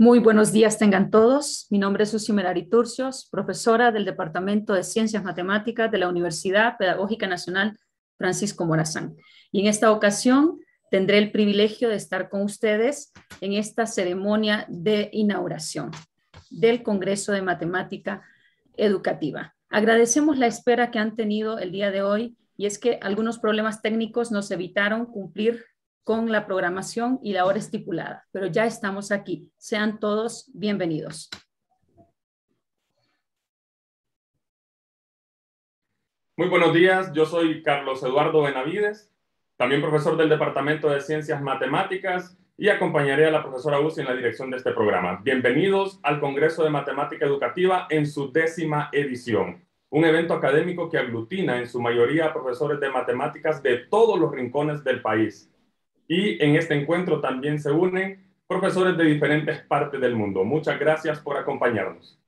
Muy buenos días tengan todos. Mi nombre es Susi Merari Turcios, profesora del Departamento de Ciencias Matemáticas de la Universidad Pedagógica Nacional Francisco Morazán. Y en esta ocasión tendré el privilegio de estar con ustedes en esta ceremonia de inauguración del Congreso de Matemática Educativa. Agradecemos la espera que han tenido el día de hoy y es que algunos problemas técnicos nos evitaron cumplir con la programación y la hora estipulada, pero ya estamos aquí. Sean todos bienvenidos. Muy buenos días, yo soy Carlos Eduardo Benavides, también profesor del Departamento de Ciencias Matemáticas y acompañaré a la profesora Uzi en la dirección de este programa. Bienvenidos al Congreso de Matemática Educativa en su 10ª edición, un evento académico que aglutina en su mayoría a profesores de matemáticas de todos los rincones del país. Y en este encuentro también se unen profesores de diferentes partes del mundo. Muchas gracias por acompañarnos.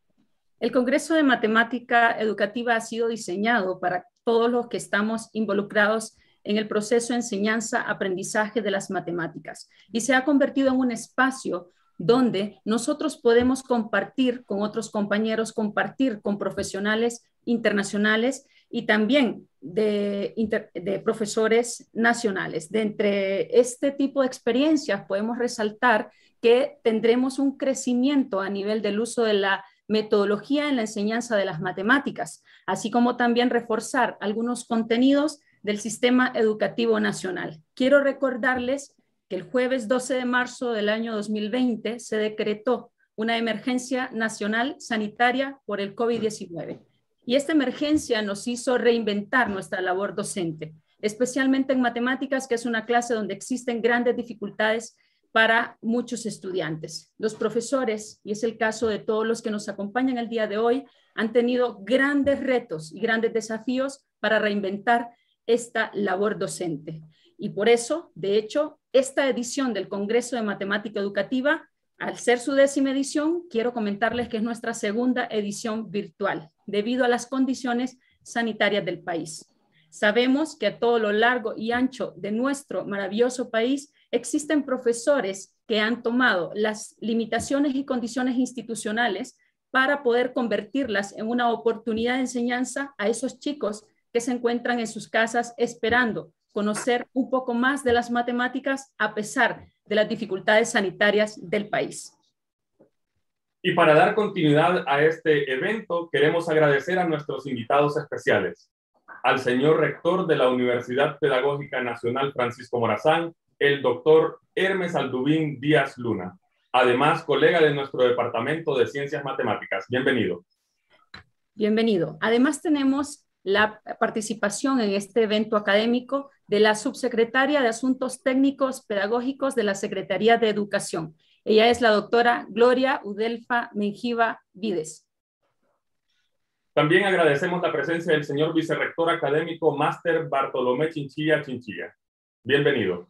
El Congreso de Matemática Educativa ha sido diseñado para todos los que estamos involucrados en el proceso de enseñanza-aprendizaje de las matemáticas y se ha convertido en un espacio donde nosotros podemos compartir con otros compañeros, compartir con profesionales internacionales y también de profesores nacionales. De entre este tipo de experiencias podemos resaltar que tendremos un crecimiento a nivel del uso de la metodología en la enseñanza de las matemáticas, así como también reforzar algunos contenidos del sistema educativo nacional. Quiero recordarles que el jueves 12 de marzo del año 2020 se decretó una emergencia nacional sanitaria por el COVID-19. Y esta emergencia nos hizo reinventar nuestra labor docente, especialmente en matemáticas, que es una clase donde existen grandes dificultades para muchos estudiantes. Los profesores, y es el caso de todos los que nos acompañan el día de hoy, han tenido grandes retos y grandes desafíos para reinventar esta labor docente. Y por eso, de hecho, esta edición del Congreso de Matemática Educativa, al ser su 10ª edición, quiero comentarles que es nuestra 2ª edición virtual, debido a las condiciones sanitarias del país. Sabemos que a todo lo largo y ancho de nuestro maravilloso país existen profesores que han tomado las limitaciones y condiciones institucionales para poder convertirlas en una oportunidad de enseñanza a esos chicos que se encuentran en sus casas esperando conocer un poco más de las matemáticas a pesar de las dificultades sanitarias del país. Y para dar continuidad a este evento, queremos agradecer a nuestros invitados especiales, al señor rector de la Universidad Pedagógica Nacional Francisco Morazán, el doctor Hermes Aldubín Díaz Luna, además colega de nuestro Departamento de Ciencias Matemáticas. Bienvenido. Bienvenido. Además tenemos la participación en este evento académico de la subsecretaria de Asuntos Técnicos Pedagógicos de la Secretaría de Educación. Ella es la doctora Gloria Udelfa Menjiva Vides. También agradecemos la presencia del señor vicerrector académico Máster Bartolomé Chinchilla Chinchilla. Bienvenido.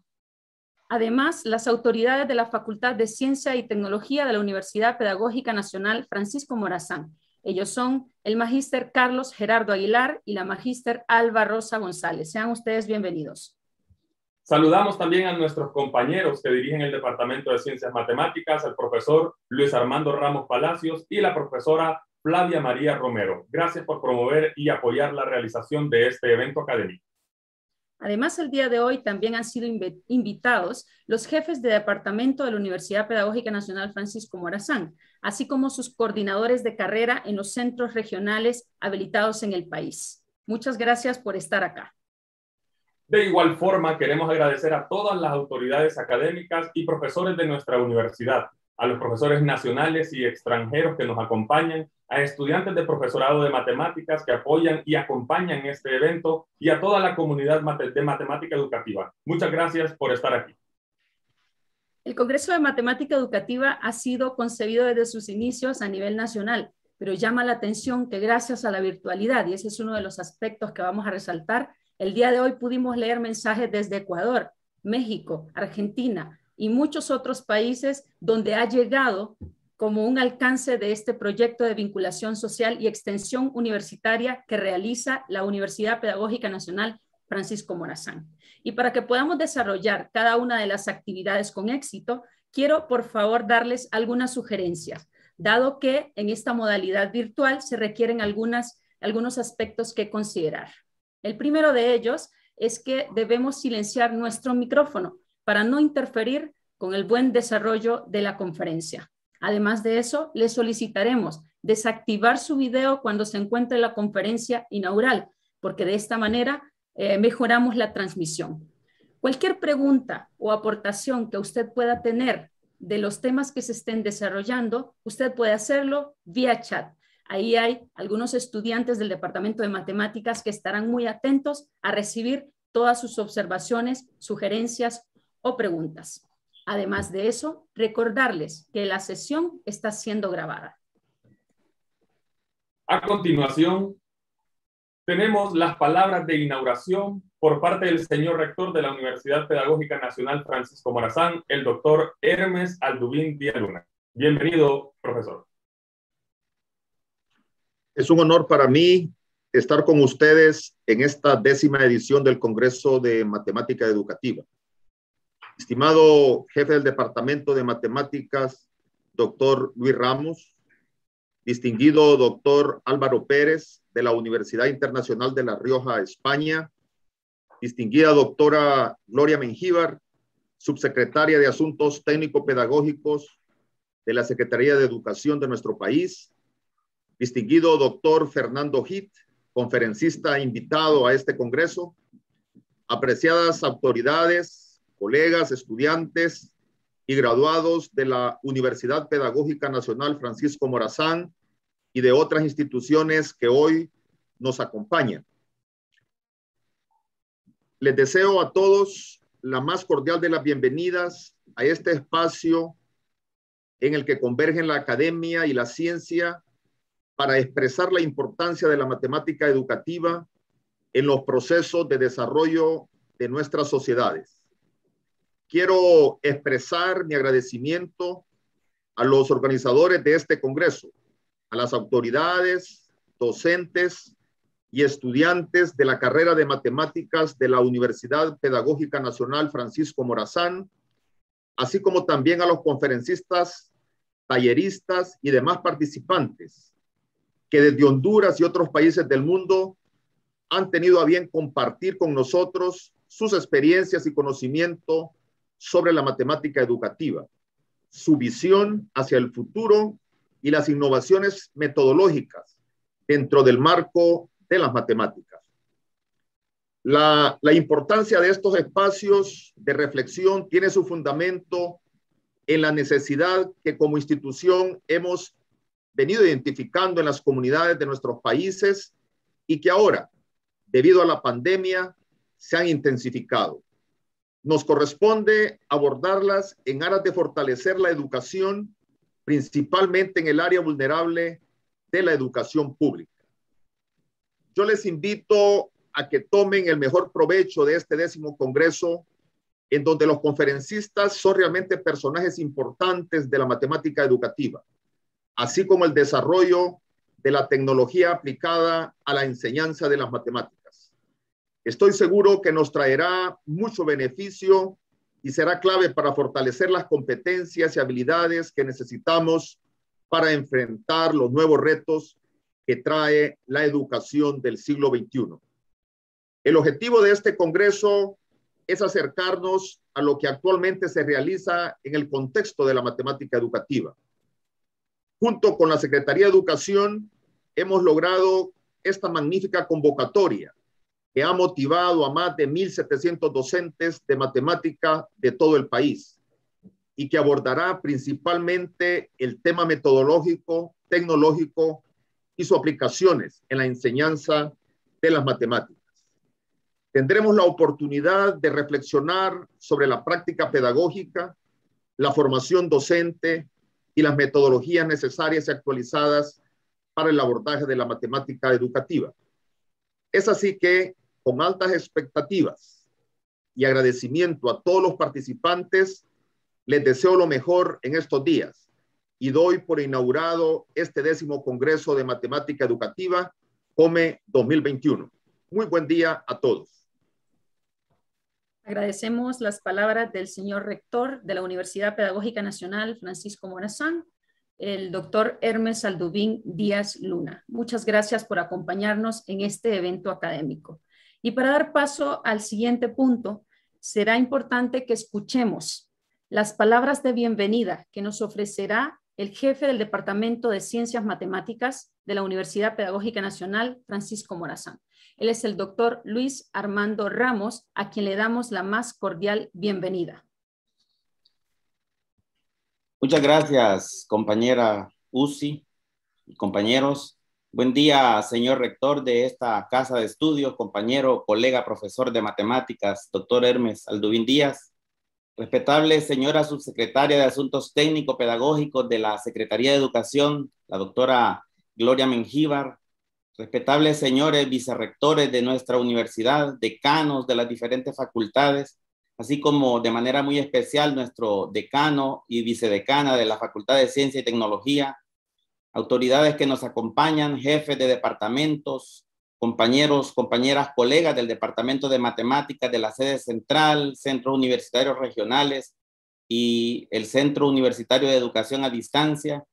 Además, las autoridades de la Facultad de Ciencia y Tecnología de la Universidad Pedagógica Nacional Francisco Morazán. Ellos son el magíster Carlos Gerardo Aguilar y la magíster Alba Rosa González. Sean ustedes bienvenidos. Saludamos también a nuestros compañeros que dirigen el Departamento de Ciencias Matemáticas, el profesor Luis Armando Ramos Palacios y la profesora Flavia María Romero. Gracias por promover y apoyar la realización de este evento académico. Además, el día de hoy también han sido invitados los jefes de departamento de la Universidad Pedagógica Nacional Francisco Morazán, así como sus coordinadores de carrera en los centros regionales habilitados en el país. Muchas gracias por estar acá. De igual forma, queremos agradecer a todas las autoridades académicas y profesores de nuestra universidad, a los profesores nacionales y extranjeros que nos acompañan, a estudiantes de profesorado de matemáticas que apoyan y acompañan este evento y a toda la comunidad de matemática educativa. Muchas gracias por estar aquí. El Congreso de Matemática Educativa ha sido concebido desde sus inicios a nivel nacional, pero llama la atención que gracias a la virtualidad, y ese es uno de los aspectos que vamos a resaltar, el día de hoy pudimos leer mensajes desde Ecuador, México, Argentina y muchos otros países donde ha llegado como un alcance de este proyecto de vinculación social y extensión universitaria que realiza la Universidad Pedagógica Nacional Francisco Morazán. Y para que podamos desarrollar cada una de las actividades con éxito, quiero por favor darles algunas sugerencias, dado que en esta modalidad virtual se requieren algunos aspectos que considerar. El primero de ellos es que debemos silenciar nuestro micrófono para no interferir con el buen desarrollo de la conferencia. Además de eso, les solicitaremos desactivar su video cuando se encuentre la conferencia inaugural, porque de esta manera mejoramos la transmisión. Cualquier pregunta o aportación que usted pueda tener de los temas que se estén desarrollando, usted puede hacerlo vía chat. Ahí hay algunos estudiantes del Departamento de Matemáticas que estarán muy atentos a recibir todas sus observaciones, sugerencias o preguntas. Además de eso, recordarles que la sesión está siendo grabada. A continuación, tenemos las palabras de inauguración por parte del señor rector de la Universidad Pedagógica Nacional Francisco Morazán, el doctor Hermes Aldubín Villaluna. Bienvenido, profesor. Es un honor para mí estar con ustedes en esta 10ª edición del Congreso de Matemática Educativa. Estimado jefe del Departamento de Matemáticas, doctor Luis Ramos, distinguido doctor Álvaro Pérez de la Universidad Internacional de La Rioja, España, distinguida doctora Gloria Mengíbar, subsecretaria de Asuntos Técnico-Pedagógicos de la Secretaría de Educación de nuestro país, distinguido doctor Fernando Hit, conferencista invitado a este congreso, apreciadas autoridades, colegas, estudiantes y graduados de la Universidad Pedagógica Nacional Francisco Morazán y de otras instituciones que hoy nos acompañan. Les deseo a todos la más cordial de las bienvenidas a este espacio en el que convergen la academia y la ciencia para expresar la importancia de la matemática educativa en los procesos de desarrollo de nuestras sociedades. Quiero expresar mi agradecimiento a los organizadores de este congreso, a las autoridades, docentes y estudiantes de la carrera de matemáticas de la Universidad Pedagógica Nacional Francisco Morazán, así como también a los conferencistas, talleristas y demás participantes que desde Honduras y otros países del mundo han tenido a bien compartir con nosotros sus experiencias y conocimiento sobre la matemática educativa, su visión hacia el futuro y las innovaciones metodológicas dentro del marco de las matemáticas. La importancia de estos espacios de reflexión tiene su fundamento en la necesidad que como institución hemos venido identificando en las comunidades de nuestros países y que ahora, debido a la pandemia, se han intensificado. Nos corresponde abordarlas en aras de fortalecer la educación, principalmente en el área vulnerable de la educación pública. Yo les invito a que tomen el mejor provecho de este 10º Congreso, en donde los conferencistas son realmente personajes importantes de la matemática educativa, así como el desarrollo de la tecnología aplicada a la enseñanza de las matemáticas. Estoy seguro que nos traerá mucho beneficio y será clave para fortalecer las competencias y habilidades que necesitamos para enfrentar los nuevos retos que trae la educación del siglo XXI. El objetivo de este congreso es acercarnos a lo que actualmente se realiza en el contexto de la matemática educativa. Junto con la Secretaría de Educación, hemos logrado esta magnífica convocatoria que ha motivado a más de 1,700 docentes de matemática de todo el país y que abordará principalmente el tema metodológico, tecnológico y sus aplicaciones en la enseñanza de las matemáticas. Tendremos la oportunidad de reflexionar sobre la práctica pedagógica, la formación docente y las metodologías necesarias y actualizadas para el abordaje de la matemática educativa. Es así que, con altas expectativas y agradecimiento a todos los participantes, les deseo lo mejor en estos días y doy por inaugurado este 10º Congreso de Matemática Educativa, COME 2021. Muy buen día a todos. Agradecemos las palabras del señor rector de la Universidad Pedagógica Nacional, Francisco Morazán, el doctor Hermes Alduvín Díaz Luna. Muchas gracias por acompañarnos en este evento académico. Y para dar paso al siguiente punto, será importante que escuchemos las palabras de bienvenida que nos ofrecerá el jefe del Departamento de Ciencias Matemáticas de la Universidad Pedagógica Nacional, Francisco Morazán. Él es el doctor Luis Armando Ramos, a quien le damos la más cordial bienvenida. Muchas gracias, compañera Uzi y compañeros. Buen día, señor rector de esta casa de estudios, compañero, colega, profesor de matemáticas, doctor Hermes Alduvín Díaz. Respetable señora subsecretaria de Asuntos Técnico-Pedagógicos de la Secretaría de Educación, la doctora Gloria Mengíbar. Respetables señores vicerrectores de nuestra universidad, decanos de las diferentes facultades, así como de manera muy especial nuestro decano y vicedecana de la Facultad de Ciencia y Tecnología, autoridades que nos acompañan, jefes de departamentos, compañeros, compañeras, colegas del Departamento de Matemáticas de la sede central, centros universitarios regionales y el Centro Universitario de Educación a Distancia,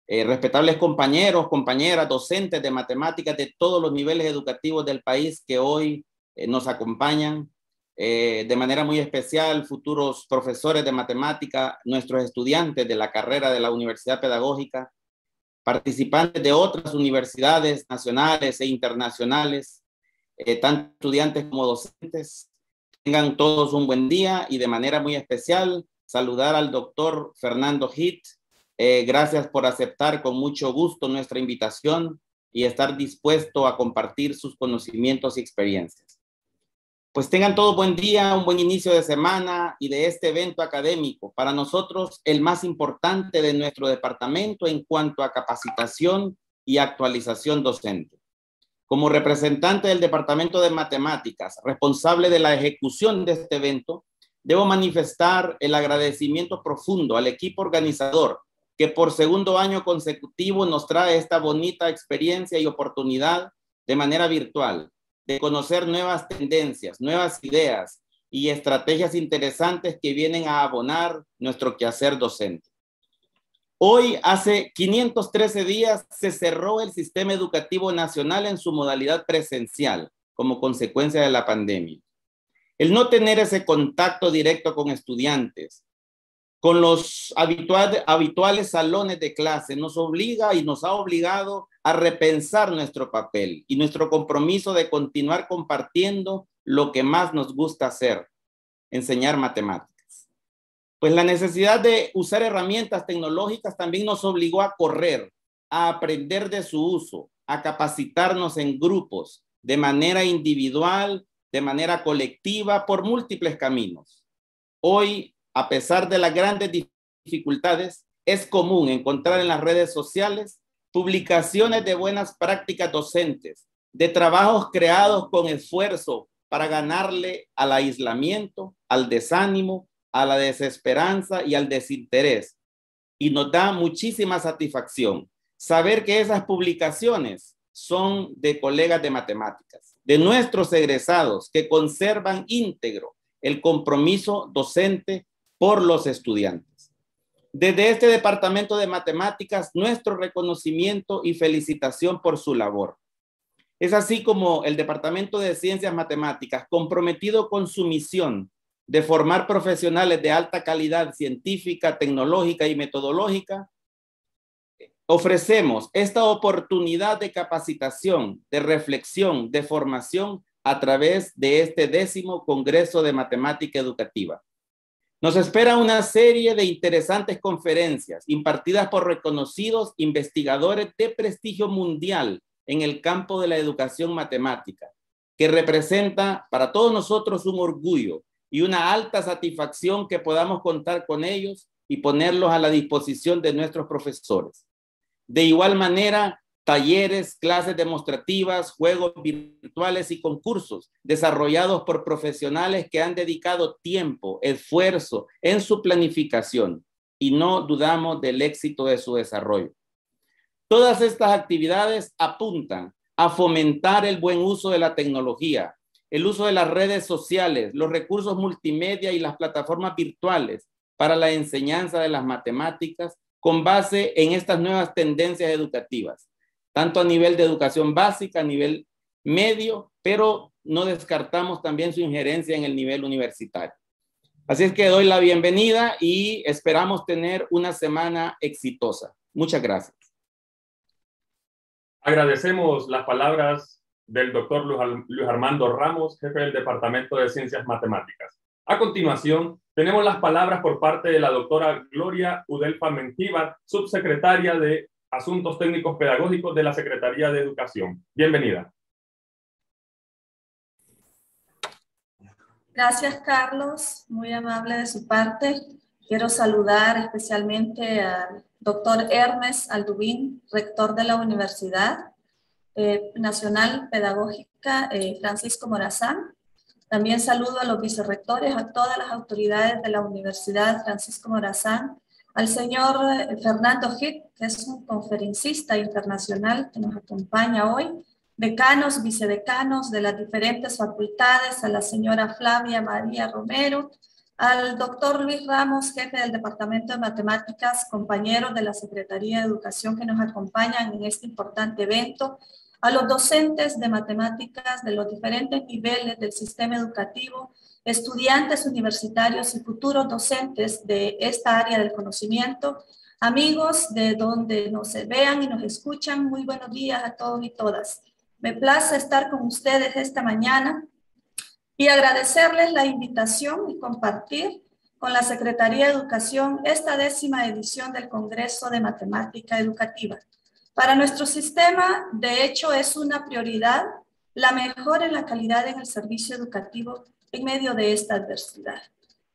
respetables compañeros, compañeras, docentes de matemáticas de todos los niveles educativos del país que hoy nos acompañan, de manera muy especial, futuros profesores de matemática, nuestros estudiantes de la carrera de la Universidad Pedagógica, participantes de otras universidades nacionales e internacionales, tanto estudiantes como docentes. Tengan todos un buen día y de manera muy especial saludar al doctor Fernando Hitt. Gracias por aceptar con mucho gusto nuestra invitación y estar dispuesto a compartir sus conocimientos y experiencias. Pues tengan todos buen día, un buen inicio de semana y de este evento académico. Para nosotros, el más importante de nuestro departamento en cuanto a capacitación y actualización docente. Como representante del Departamento de Matemáticas, responsable de la ejecución de este evento, debo manifestar el agradecimiento profundo al equipo organizador que por segundo año consecutivo nos trae esta bonita experiencia y oportunidad de manera virtual, de conocer nuevas tendencias, nuevas ideas y estrategias interesantes que vienen a abonar nuestro quehacer docente. Hoy, hace 513 días, se cerró el sistema educativo nacional en su modalidad presencial como consecuencia de la pandemia. El no tener ese contacto directo con estudiantes, con los habituales salones de clase, nos obliga y nos ha obligado a repensar nuestro papel y nuestro compromiso de continuar compartiendo lo que más nos gusta hacer, enseñar matemáticas. Pues la necesidad de usar herramientas tecnológicas también nos obligó a correr, a aprender de su uso, a capacitarnos en grupos, de manera individual, de manera colectiva, por múltiples caminos. Hoy, a pesar de las grandes dificultades, es común encontrar en las redes sociales publicaciones de buenas prácticas docentes, de trabajos creados con esfuerzo para ganarle al aislamiento, al desánimo, a la desesperanza y al desinterés. Y nos da muchísima satisfacción saber que esas publicaciones son de colegas de matemáticas, de nuestros egresados que conservan íntegro el compromiso docente por los estudiantes. Desde este Departamento de Matemáticas, nuestro reconocimiento y felicitación por su labor. Es así como el Departamento de Ciencias Matemáticas, comprometido con su misión de formar profesionales de alta calidad científica, tecnológica y metodológica, ofrecemos esta oportunidad de capacitación, de reflexión, de formación a través de este 10º Congreso de Matemática Educativa. Nos espera una serie de interesantes conferencias impartidas por reconocidos investigadores de prestigio mundial en el campo de la educación matemática, que representa para todos nosotros un orgullo y una alta satisfacción que podamos contar con ellos y ponerlos a la disposición de nuestros profesores. De igual manera, talleres, clases demostrativas, juegos virtuales y concursos desarrollados por profesionales que han dedicado tiempo, esfuerzo en su planificación y no dudamos del éxito de su desarrollo. Todas estas actividades apuntan a fomentar el buen uso de la tecnología, el uso de las redes sociales, los recursos multimedia y las plataformas virtuales para la enseñanza de las matemáticas con base en estas nuevas tendencias educativas, tanto a nivel de educación básica, a nivel medio, pero no descartamos también su injerencia en el nivel universitario. Así es que doy la bienvenida y esperamos tener una semana exitosa. Muchas gracias. Agradecemos las palabras del doctor Luis Armando Ramos, jefe del Departamento de Ciencias Matemáticas. A continuación, tenemos las palabras por parte de la doctora Gloria Udelfa Mengíbar, subsecretaria de Asuntos Técnicos Pedagógicos de la Secretaría de Educación. Bienvenida. Gracias, Carlos. Muy amable de su parte. Quiero saludar especialmente al doctor Hermes Aldubín, rector de la Universidad Nacional Pedagógica Francisco Morazán. También saludo a los vicerrectores, a todas las autoridades de la Universidad Francisco Morazán, al señor Fernando Hitt, que es un conferencista internacional que nos acompaña hoy, decanos, vicedecanos de las diferentes facultades, a la señora Flavia María Romero, al doctor Luis Ramos, jefe del Departamento de Matemáticas, compañeros de la Secretaría de Educación que nos acompañan en este importante evento, a los docentes de matemáticas de los diferentes niveles del sistema educativo, estudiantes universitarios y futuros docentes de esta área del conocimiento, amigos de donde nos vean y nos escuchan, muy buenos días a todos y todas. Me place estar con ustedes esta mañana y agradecerles la invitación y compartir con la Secretaría de Educación esta 10ª edición del Congreso de Matemática Educativa. Para nuestro sistema, de hecho, es una prioridad la mejora en la calidad en el servicio educativo en medio de esta adversidad.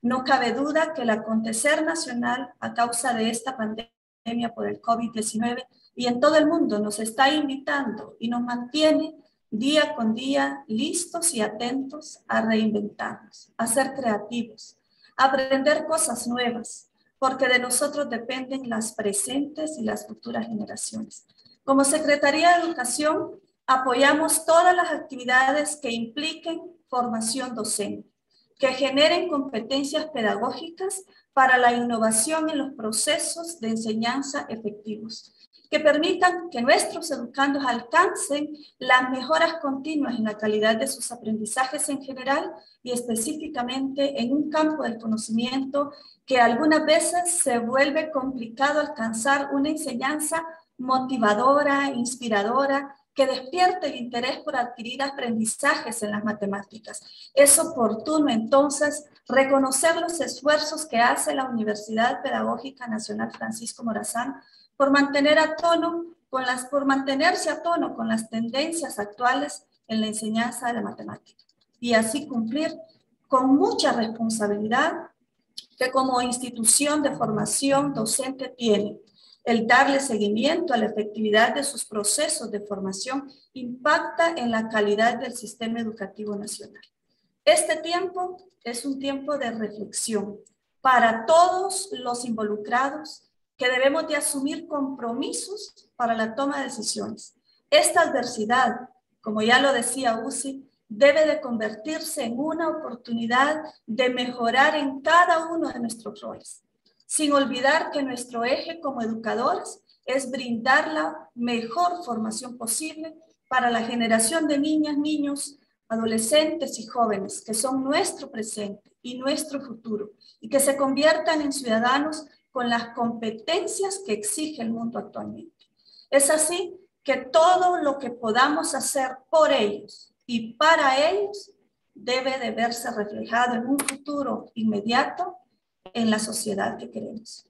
No cabe duda que el acontecer nacional a causa de esta pandemia por el COVID-19 y en todo el mundo nos está invitando y nos mantiene día con día listos y atentos a reinventarnos, a ser creativos, a aprender cosas nuevas, porque de nosotros dependen las presentes y las futuras generaciones. Como Secretaría de Educación, apoyamos todas las actividades que impliquen formación docente, que generen competencias pedagógicas para la innovación en los procesos de enseñanza efectivos, que permitan que nuestros educandos alcancen las mejoras continuas en la calidad de sus aprendizajes en general y específicamente en un campo del conocimiento que algunas veces se vuelve complicado alcanzar una enseñanza motivadora, inspiradora, que despierte el interés por adquirir aprendizajes en las matemáticas. Es oportuno entonces reconocer los esfuerzos que hace la Universidad Pedagógica Nacional Francisco Morazán por mantenerse a tono con las tendencias actuales en la enseñanza de la matemática y así cumplir con mucha responsabilidad que como institución de formación docente tiene. El darle seguimiento a la efectividad de sus procesos de formación impacta en la calidad del sistema educativo nacional. Este tiempo es un tiempo de reflexión para todos los involucrados que debemos de asumir compromisos para la toma de decisiones. Esta adversidad, como ya lo decía UCI, debe de convertirse en una oportunidad de mejorar en cada uno de nuestros roles, sin olvidar que nuestro eje como educadores es brindar la mejor formación posible para la generación de niñas, niños, adolescentes y jóvenes que son nuestro presente y nuestro futuro y que se conviertan en ciudadanos con las competencias que exige el mundo actualmente. Es así que todo lo que podamos hacer por ellos y para ellos debe de verse reflejado en un futuro inmediato en la sociedad que queremos.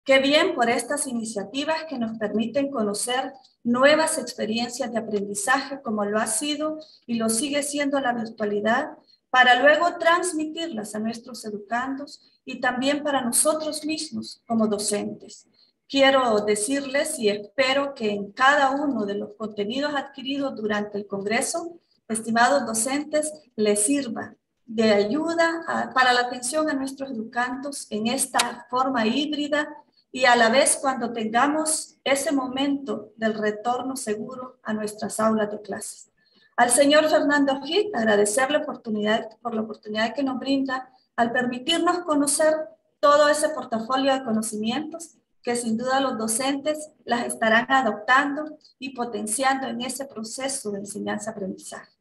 Qué bien por estas iniciativas que nos permiten conocer nuevas experiencias de aprendizaje como lo ha sido y lo sigue siendo la virtualidad, para luego transmitirlas a nuestros educandos y también para nosotros mismos como docentes. Quiero decirles y espero que en cada uno de los contenidos adquiridos durante el Congreso, estimados docentes, les sirva de ayuda para la atención a nuestros educandos en esta forma híbrida y a la vez cuando tengamos ese momento del retorno seguro a nuestras aulas de clases. Al señor Fernando Heath, agradecerle por la oportunidad que nos brinda al permitirnos conocer todo ese portafolio de conocimientos que sin duda los docentes las estarán adoptando y potenciando en ese proceso de enseñanza-aprendizaje.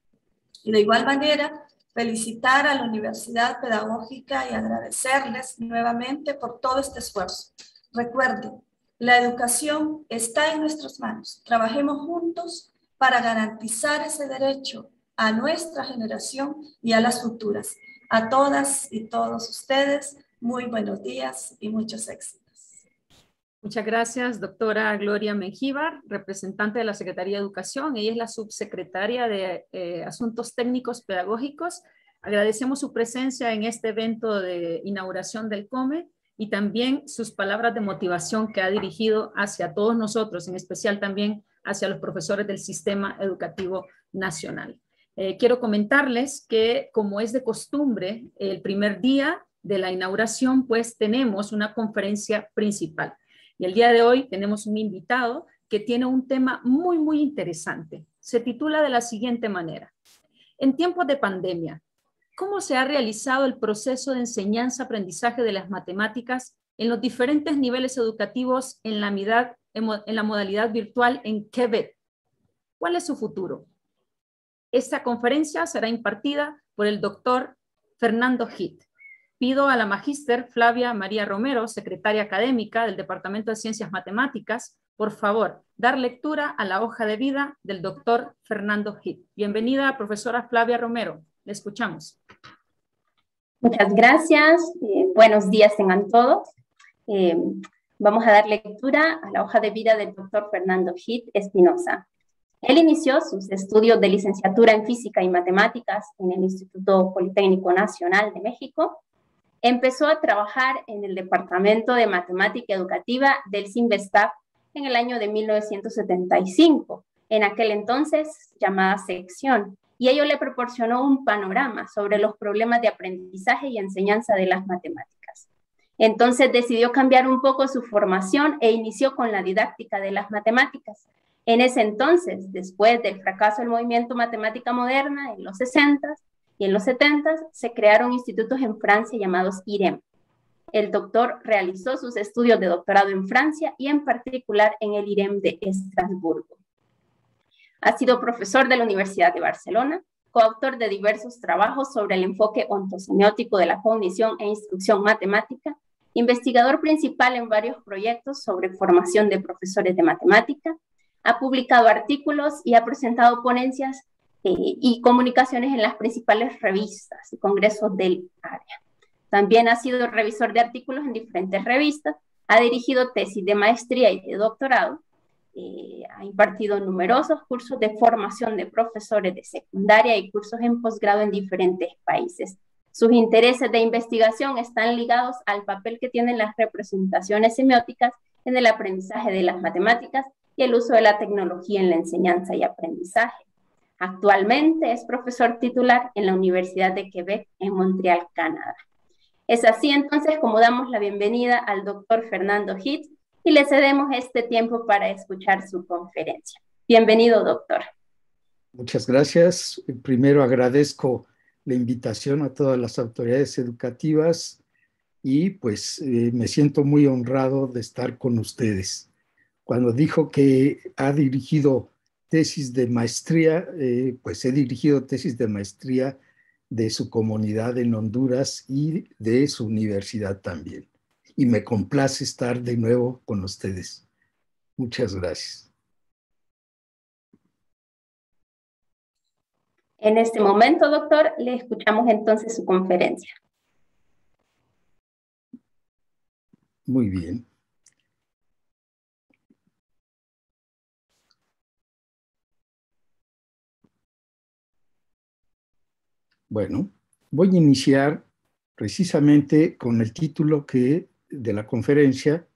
Y de igual manera, felicitar a la Universidad Pedagógica y agradecerles nuevamente por todo este esfuerzo. Recuerden, la educación está en nuestras manos. Trabajemos juntos para garantizar ese derecho a nuestra generación y a las futuras. A todas y todos ustedes, muy buenos días y muchos éxitos. Muchas gracias, doctora Gloria Mengíbar, representante de la Secretaría de Educación. Ella es la subsecretaria de Asuntos Técnicos Pedagógicos. Agradecemos su presencia en este evento de inauguración del COME y también sus palabras de motivación que ha dirigido hacia todos nosotros, en especial también hacia los profesores del Sistema Educativo Nacional. Quiero comentarles que, como es de costumbre, el primer día de la inauguración, pues tenemos una conferencia principal. Y el día de hoy tenemos un invitado que tiene un tema muy, muy interesante. Se titula de la siguiente manera: en tiempos de pandemia, ¿cómo se ha realizado el proceso de enseñanza-aprendizaje de las matemáticas en los diferentes niveles educativos en la modalidad virtual en Quebec? ¿Cuál es su futuro? Esta conferencia será impartida por el doctor Fernando Heath. Pido a la magíster Flavia María Romero, secretaria académica del Departamento de Ciencias Matemáticas, por favor, dar lectura a la hoja de vida del doctor Fernando Heath. Bienvenida, profesora Flavia Romero. Le escuchamos. Muchas gracias. Buenos días tengan todos. Vamos a dar lectura a la hoja de vida del doctor Fernando Heath Espinosa. Él inició sus estudios de licenciatura en Física y Matemáticas en el Instituto Politécnico Nacional de México. Empezó a trabajar en el Departamento de Matemática Educativa del CINVESTAB en el año de 1975, en aquel entonces llamada sección, y ello le proporcionó un panorama sobre los problemas de aprendizaje y enseñanza de las matemáticas. Entonces decidió cambiar un poco su formación e inició con la didáctica de las matemáticas. En ese entonces, después del fracaso del movimiento matemática moderna en los 60s y en los 70s, se crearon institutos en Francia llamados IREM. El doctor realizó sus estudios de doctorado en Francia y en particular en el IREM de Estrasburgo. Ha sido profesor de la Universidad de Barcelona, coautor de diversos trabajos sobre el enfoque ontosemiótico de la cognición e instrucción matemática, investigador principal en varios proyectos sobre formación de profesores de matemática, ha publicado artículos y ha presentado ponencias y comunicaciones en las principales revistas y congresos del área. También ha sido revisor de artículos en diferentes revistas, ha dirigido tesis de maestría y de doctorado, ha impartido numerosos cursos de formación de profesores de secundaria y cursos en posgrado en diferentes países. Sus intereses de investigación están ligados al papel que tienen las representaciones semióticas en el aprendizaje de las matemáticas y el uso de la tecnología en la enseñanza y aprendizaje. Actualmente es profesor titular en la Universidad de Quebec en Montreal, Canadá. Es así entonces como damos la bienvenida al doctor Fernando Heath y le cedemos este tiempo para escuchar su conferencia. Bienvenido, doctor. Muchas gracias. Primero agradezco la invitación a todas las autoridades educativas y pues me siento muy honrado de estar con ustedes. Cuando dijo que ha dirigido tesis de maestría, pues he dirigido tesis de maestría de su comunidad en Honduras y de su universidad también. Y me complace estar de nuevo con ustedes. Muchas gracias. En este momento, doctor, le escuchamos entonces su conferencia. Muy bien. Bueno, voy a iniciar precisamente con el título de la conferencia,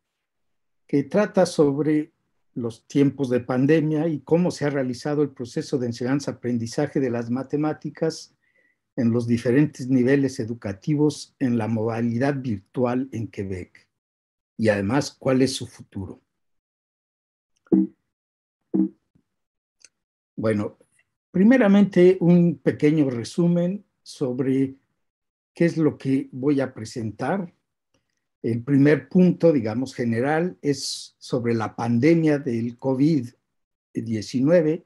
que trata sobre los tiempos de pandemia y cómo se ha realizado el proceso de enseñanza-aprendizaje de las matemáticas en los diferentes niveles educativos en la modalidad virtual en Quebec. Y además, ¿cuál es su futuro? Bueno, Primeramente, un pequeño resumen sobre qué es lo que voy a presentar. El primer punto, digamos, general, es sobre la pandemia del COVID-19,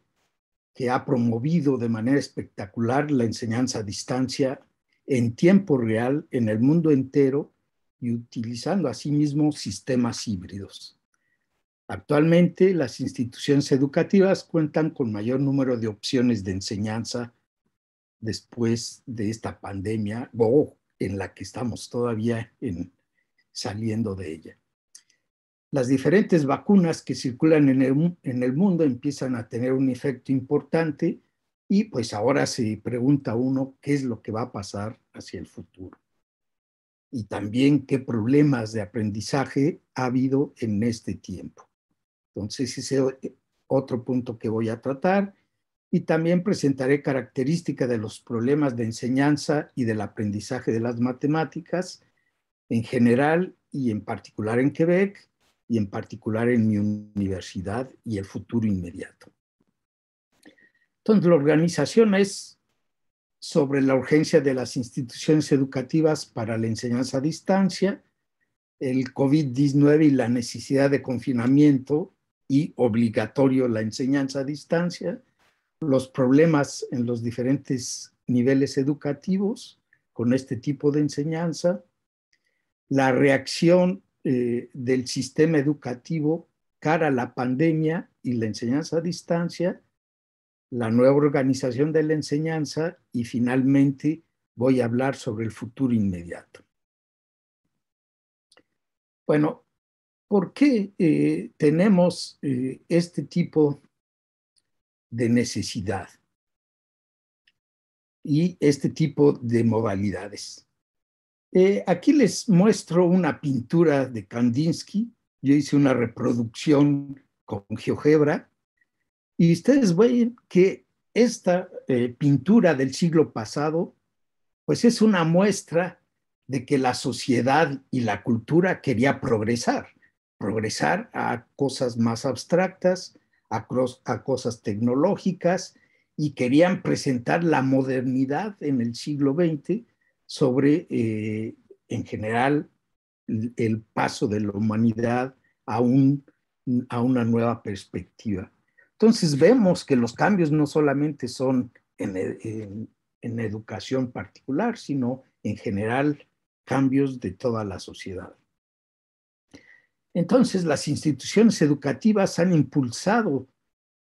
que ha promovido de manera espectacular la enseñanza a distancia en tiempo real en el mundo entero y utilizando asimismo sistemas híbridos. Actualmente, las instituciones educativas cuentan con mayor número de opciones de enseñanza después de esta pandemia o en la que estamos todavía saliendo de ella. Las diferentes vacunas que circulan en el mundo empiezan a tener un efecto importante y pues ahora se pregunta uno qué es lo que va a pasar hacia el futuro. Y también qué problemas de aprendizaje ha habido en este tiempo. Entonces, ese es otro punto que voy a tratar. Y también presentaré características de los problemas de enseñanza y del aprendizaje de las matemáticas en general y en particular en Quebec y en particular en mi universidad y el futuro inmediato. Entonces, la organización es sobre la urgencia de las instituciones educativas para la enseñanza a distancia, el COVID-19 y la necesidad de confinamiento y obligatorio la enseñanza a distancia, los problemas en los diferentes niveles educativos con este tipo de enseñanza, la reacción del sistema educativo cara a la pandemia y la enseñanza a distancia, la nueva organización de la enseñanza y finalmente voy a hablar sobre el futuro inmediato. Bueno, ¿por qué tenemos este tipo de necesidad y este tipo de modalidades? Aquí les muestro una pintura de Kandinsky. Yo hice una reproducción con GeoGebra y ustedes ven que esta pintura del siglo pasado pues es una muestra de que la sociedad y la cultura quería progresar a cosas más abstractas, a cosas tecnológicas, y querían presentar la modernidad en el siglo XX sobre, en general, el paso de la humanidad a una nueva perspectiva. Entonces vemos que los cambios no solamente son en educación particular, sino en general cambios de toda la sociedad. Entonces, las instituciones educativas han impulsado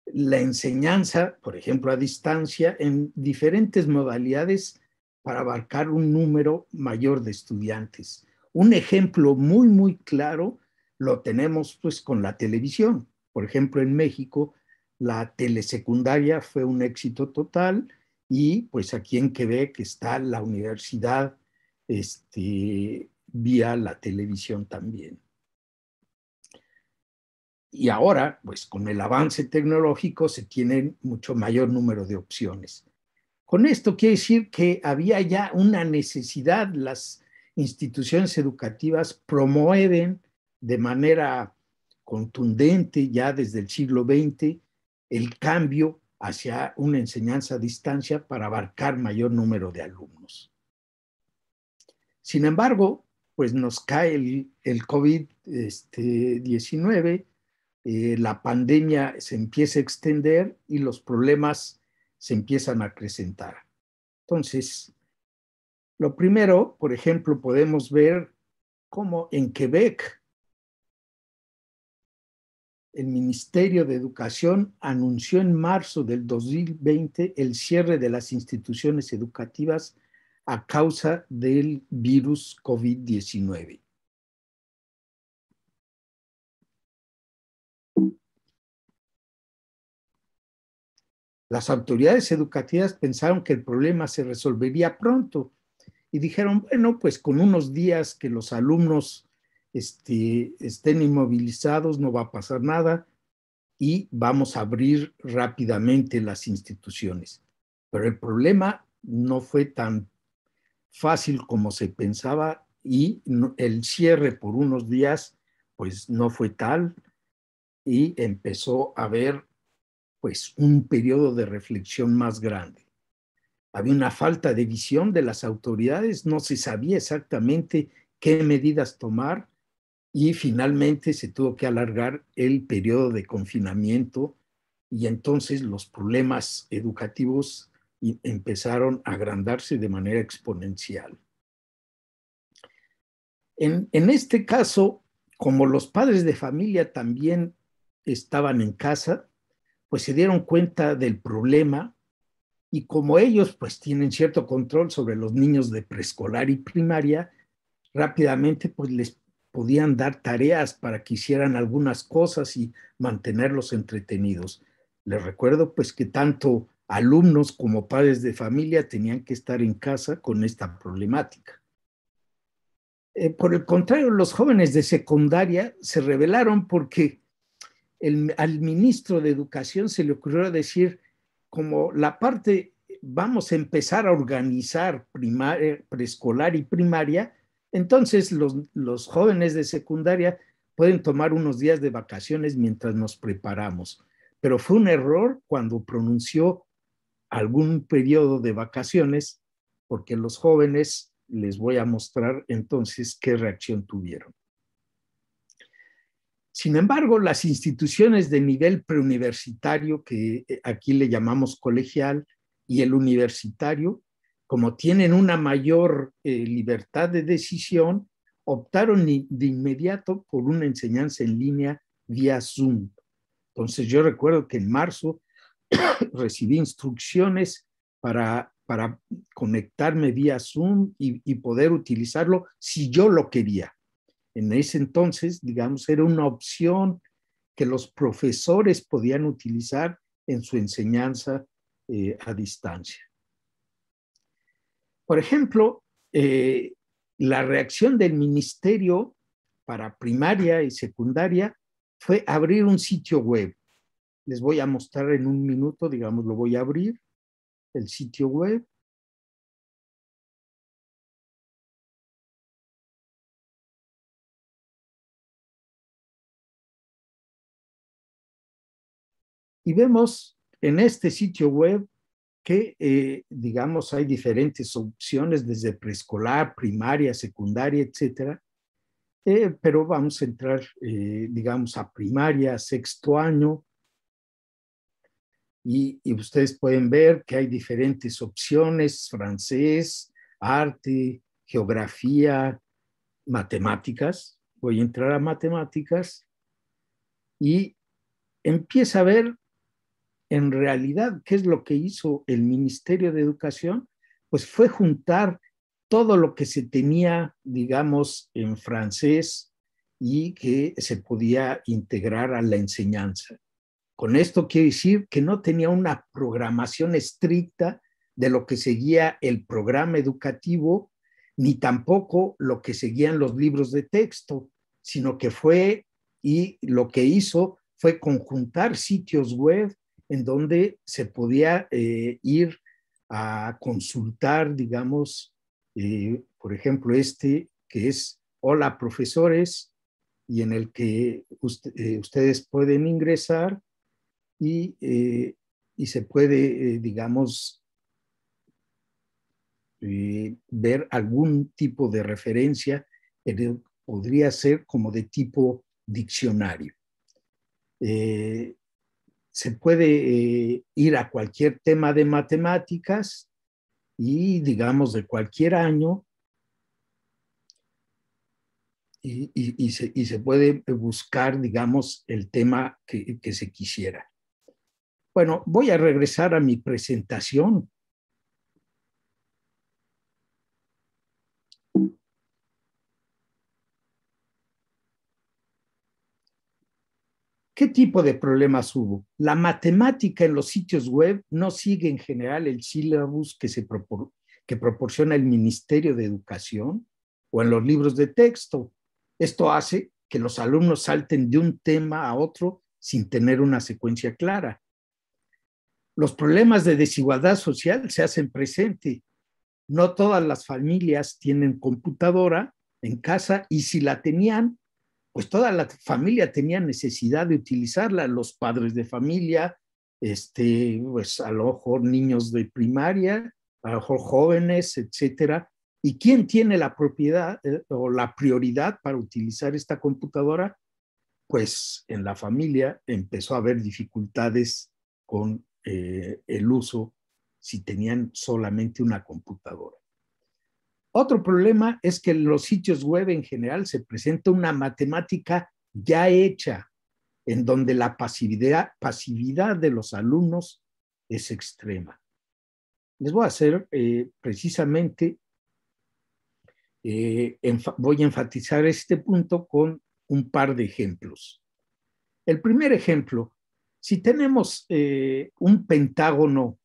la enseñanza, por ejemplo, a distancia, en diferentes modalidades para abarcar un número mayor de estudiantes. Un ejemplo muy, muy claro lo tenemos pues con la televisión. Por ejemplo, en México, la telesecundaria fue un éxito total y pues aquí en Quebec está la universidad vía la televisión también. Y ahora, pues con el avance tecnológico se tienen mucho mayor número de opciones. Con esto quiere decir que había ya una necesidad, las instituciones educativas promueven de manera contundente ya desde el siglo XX el cambio hacia una enseñanza a distancia para abarcar mayor número de alumnos. Sin embargo, pues nos cae el COVID-19, la pandemia se empieza a extender y los problemas se empiezan a acrecentar. Entonces, lo primero, por ejemplo, podemos ver cómo en Quebec el Ministerio de Educación anunció en marzo del 2020 el cierre de las instituciones educativas a causa del virus COVID-19. Las autoridades educativas pensaron que el problema se resolvería pronto y dijeron, bueno, pues con unos días que los alumnos estén inmovilizados no va a pasar nada y vamos a abrir rápidamente las instituciones. Pero el problema no fue tan fácil como se pensaba y el cierre por unos días pues no fue tal y empezó a haber pues un periodo de reflexión más grande. Había una falta de visión de las autoridades, no se sabía exactamente qué medidas tomar y finalmente se tuvo que alargar el periodo de confinamiento y entonces los problemas educativos empezaron a agrandarse de manera exponencial. En este caso, como los padres de familia también estaban en casa, pues se dieron cuenta del problema y como ellos pues tienen cierto control sobre los niños de preescolar y primaria, rápidamente pues les podían dar tareas para que hicieran algunas cosas y mantenerlos entretenidos. Les recuerdo pues que tanto alumnos como padres de familia tenían que estar en casa con esta problemática. Por el contrario, los jóvenes de secundaria se rebelaron porque al ministro de Educación se le ocurrió decir, como la parte, vamos a empezar a organizar preescolar y primaria, entonces los jóvenes de secundaria pueden tomar unos días de vacaciones mientras nos preparamos. Pero fue un error cuando pronunció algún periodo de vacaciones, porque los jóvenes, les voy a mostrar entonces qué reacción tuvieron. Sin embargo, las instituciones de nivel preuniversitario, que aquí le llamamos colegial, y el universitario, como tienen una mayor libertad de decisión, optaron de inmediato por una enseñanza en línea vía Zoom. Entonces yo recuerdo que en marzo recibí instrucciones para conectarme vía Zoom y poder utilizarlo si yo lo quería. En ese entonces, digamos, era una opción que los profesores podían utilizar en su enseñanza a distancia. Por ejemplo, la reacción del ministerio para primaria y secundaria fue abrir un sitio web. Les voy a mostrar en un minuto, digamos, lo voy a abrir, el sitio web. Y vemos en este sitio web que, digamos, hay diferentes opciones desde preescolar, primaria, secundaria, etcétera. Pero vamos a entrar, digamos, a primaria, sexto año. Y ustedes pueden ver que hay diferentes opciones: francés, arte, geografía, matemáticas. Voy a entrar a matemáticas y empieza a ver en realidad qué es lo que hizo el Ministerio de Educación. Pues fue juntar todo lo que se tenía, digamos, en francés y que se podía integrar a la enseñanza. Con esto quiero decir que no tenía una programación estricta de lo que seguía el programa educativo, ni tampoco lo que seguían los libros de texto, sino que lo que hizo fue conjuntar sitios web en donde se podía ir a consultar, digamos, por ejemplo, que es Hola Profesores, y en el que ustedes pueden ingresar y se puede, digamos, ver algún tipo de referencia, pero podría ser como de tipo diccionario. Se puede ir a cualquier tema de matemáticas y, digamos, de cualquier año, y se puede buscar, digamos, el tema que se quisiera. Bueno, voy a regresar a mi presentación. ¿Qué tipo de problemas hubo? La matemática en los sitios web no sigue en general el sílabus que proporciona el Ministerio de Educación o en los libros de texto. Esto hace que los alumnos salten de un tema a otro sin tener una secuencia clara. Los problemas de desigualdad social se hacen presente. No todas las familias tienen computadora en casa y si la tenían, pues toda la familia tenía necesidad de utilizarla. Los padres de familia, pues a lo mejor niños de primaria, a lo mejor jóvenes, etcétera. ¿Y quién tiene la propiedad o la prioridad para utilizar esta computadora? Pues en la familia empezó a haber dificultades con el uso si tenían solamente una computadora. Otro problema es que en los sitios web en general se presenta una matemática ya hecha, en donde la pasividad de los alumnos es extrema. Les voy a hacer precisamente, voy a enfatizar este punto con un par de ejemplos. El primer ejemplo, si tenemos un pentágono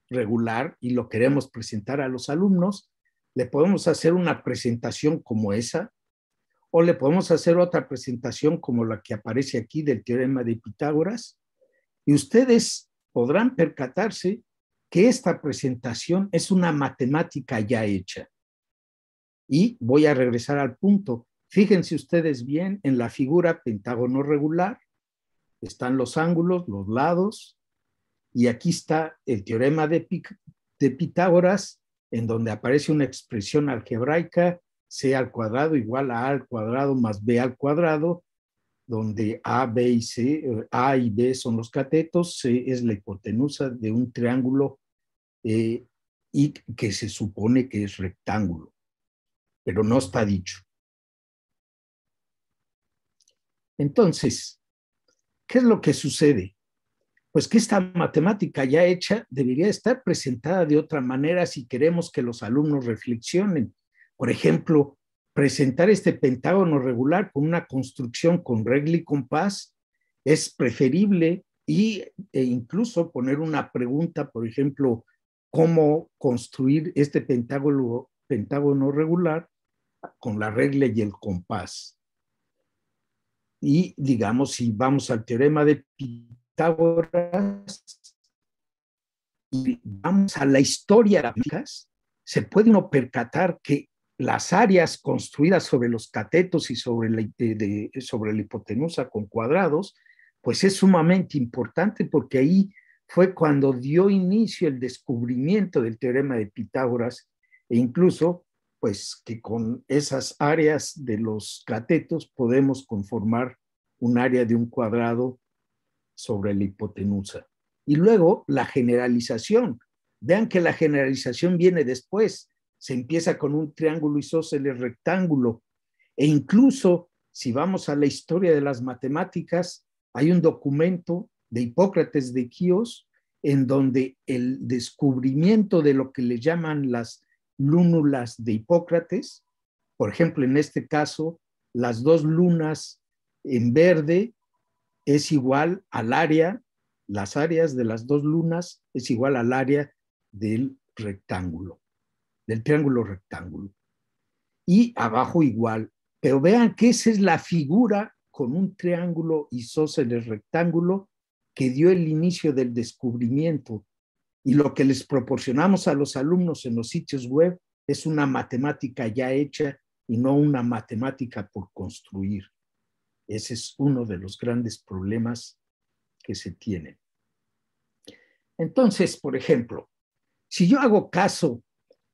regular y lo queremos presentar a los alumnos, le podemos hacer una presentación como esa, o le podemos hacer otra presentación como la que aparece aquí del teorema de Pitágoras, y ustedes podrán percatarse que esta presentación es una matemática ya hecha. Y voy a regresar al punto. Fíjense ustedes bien en la figura pentágono regular, están los ángulos, los lados, y aquí está el teorema de Pitágoras, en donde aparece una expresión algebraica, c al cuadrado igual a al cuadrado más b al cuadrado, donde A, B y C, A y B son los catetos, C es la hipotenusa de un triángulo y que se supone que es rectángulo, pero no está dicho. Entonces, ¿qué es lo que sucede? Pues que esta matemática ya hecha debería estar presentada de otra manera si queremos que los alumnos reflexionen. Por ejemplo, presentar este pentágono regular con una construcción con regla y compás es preferible e incluso poner una pregunta, por ejemplo, cómo construir este pentágono regular con la regla y el compás. Y digamos, si vamos al teorema de Pitágoras y vamos a la historia de las matemáticas, se puede uno percatar que las áreas construidas sobre los catetos y sobre la hipotenusa con cuadrados, pues es sumamente importante porque ahí fue cuando dio inicio el descubrimiento del teorema de Pitágoras e incluso pues que con esas áreas de los catetos podemos conformar un área de un cuadrado sobre la hipotenusa. Y luego la generalización. Vean que la generalización viene después. Se empieza con un triángulo isósceles rectángulo. E incluso, si vamos a la historia de las matemáticas, hay un documento de Hipócrates de Quíos en donde el descubrimiento de lo que le llaman las lúnulas de Hipócrates, por ejemplo, en este caso, las dos lunas en verde es igual al área, las áreas de las dos lunas es igual al área del rectángulo, del triángulo rectángulo. Y abajo igual. Pero vean que esa es la figura con un triángulo isósceles rectángulo que dio el inicio del descubrimiento. Y lo que les proporcionamos a los alumnos en los sitios web es una matemática ya hecha y no una matemática por construir. Ese es uno de los grandes problemas que se tienen. Entonces, por ejemplo, si yo hago caso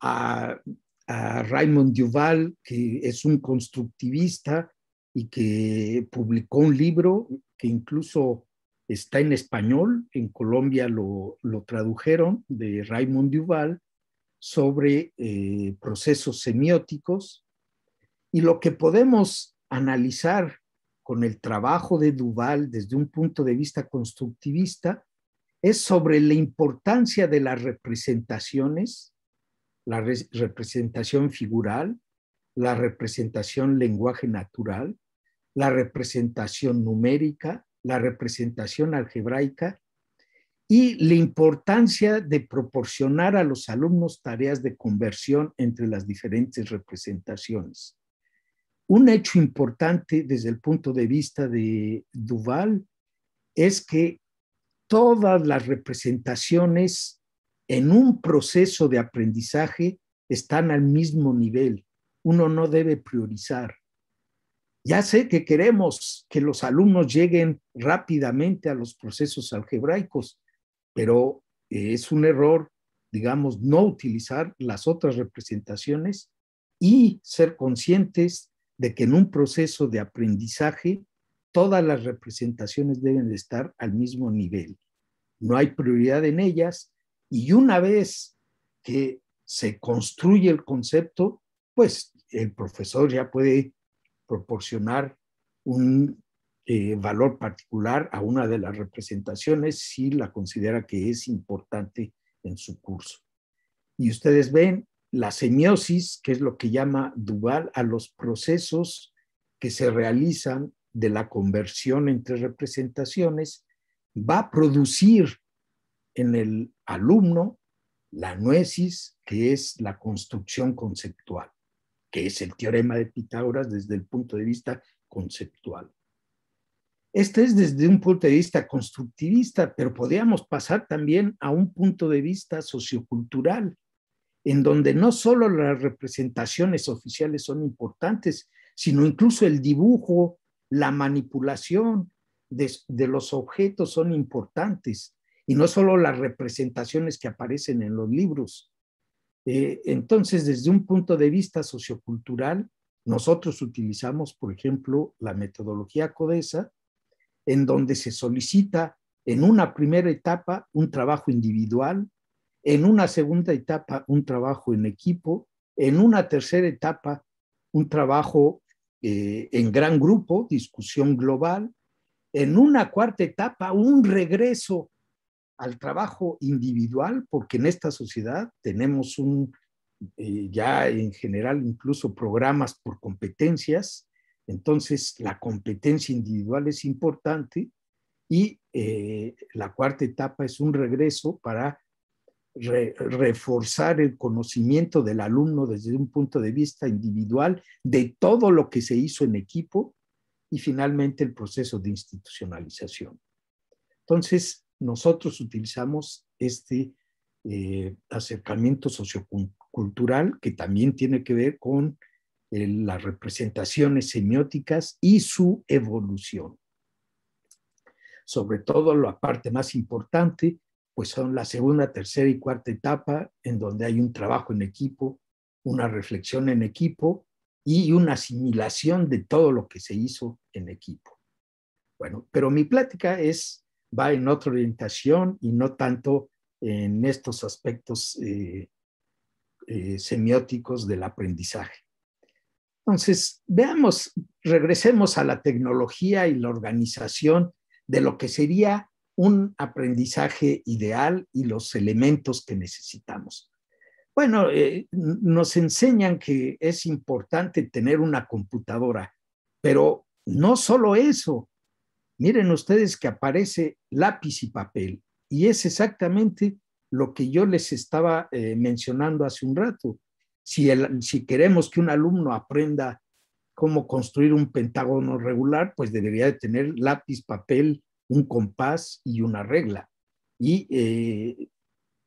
a Raymond Duval, que es un constructivista y que publicó un libro que incluso está en español, en Colombia lo tradujeron, de Raymond Duval, sobre procesos semióticos, y lo que podemos analizar con el trabajo de Duval desde un punto de vista constructivista es sobre la importancia de las representaciones, la representación figural, la representación lenguaje natural, la representación numérica, la representación algebraica y la importancia de proporcionar a los alumnos tareas de conversión entre las diferentes representaciones. Un hecho importante desde el punto de vista de Duval es que todas las representaciones en un proceso de aprendizaje están al mismo nivel. Uno no debe priorizar. Ya sé que queremos que los alumnos lleguen rápidamente a los procesos algebraicos, pero es un error, digamos, no utilizar las otras representaciones y ser conscientes de que en un proceso de aprendizaje todas las representaciones deben de estar al mismo nivel. No hay prioridad en ellas, y una vez que se construye el concepto, pues el profesor ya puede proporcionar un valor particular a una de las representaciones si la considera que es importante en su curso. Y ustedes ven la semiosis, que es lo que llama Duval a los procesos que se realizan de la conversión entre representaciones, va a producir en el alumno la noesis, que es la construcción conceptual, que es el teorema de Pitágoras desde el punto de vista conceptual. Este es desde un punto de vista constructivista, pero podríamos pasar también a un punto de vista sociocultural, en donde no solo las representaciones oficiales son importantes, sino incluso el dibujo, la manipulación de los objetos son importantes, y no solo las representaciones que aparecen en los libros. Entonces, desde un punto de vista sociocultural, nosotros utilizamos, por ejemplo, la metodología CODESA, en donde se solicita en una primera etapa un trabajo individual, en una segunda etapa un trabajo en equipo, en una tercera etapa un trabajo en gran grupo, discusión global, en una cuarta etapa un regreso al trabajo individual, porque en esta sociedad tenemos ya en general incluso programas por competencias. Entonces la competencia individual es importante, y la cuarta etapa es un regreso para reforzar el conocimiento del alumno desde un punto de vista individual de todo lo que se hizo en equipo, y finalmente el proceso de institucionalización. Entonces, nosotros utilizamos este acercamiento sociocultural, que también tiene que ver con las representaciones semióticas y su evolución. Sobre todo la parte más importante, pues son la segunda, tercera y cuarta etapa, en donde hay un trabajo en equipo, una reflexión en equipo y una asimilación de todo lo que se hizo en equipo. Bueno, pero mi plática va en otra orientación y no tanto en estos aspectos semióticos del aprendizaje. Entonces, regresemos a la tecnología y la organización de lo que sería un aprendizaje ideal y los elementos que necesitamos. Bueno, nos enseñan que es importante tener una computadora, pero no solo eso. Miren ustedes que aparece lápiz y papel, y es exactamente lo que yo les estaba mencionando hace un rato. Si queremos que un alumno aprenda cómo construir un pentágono regular, pues debería de tener lápiz, papel, un compás y una regla, y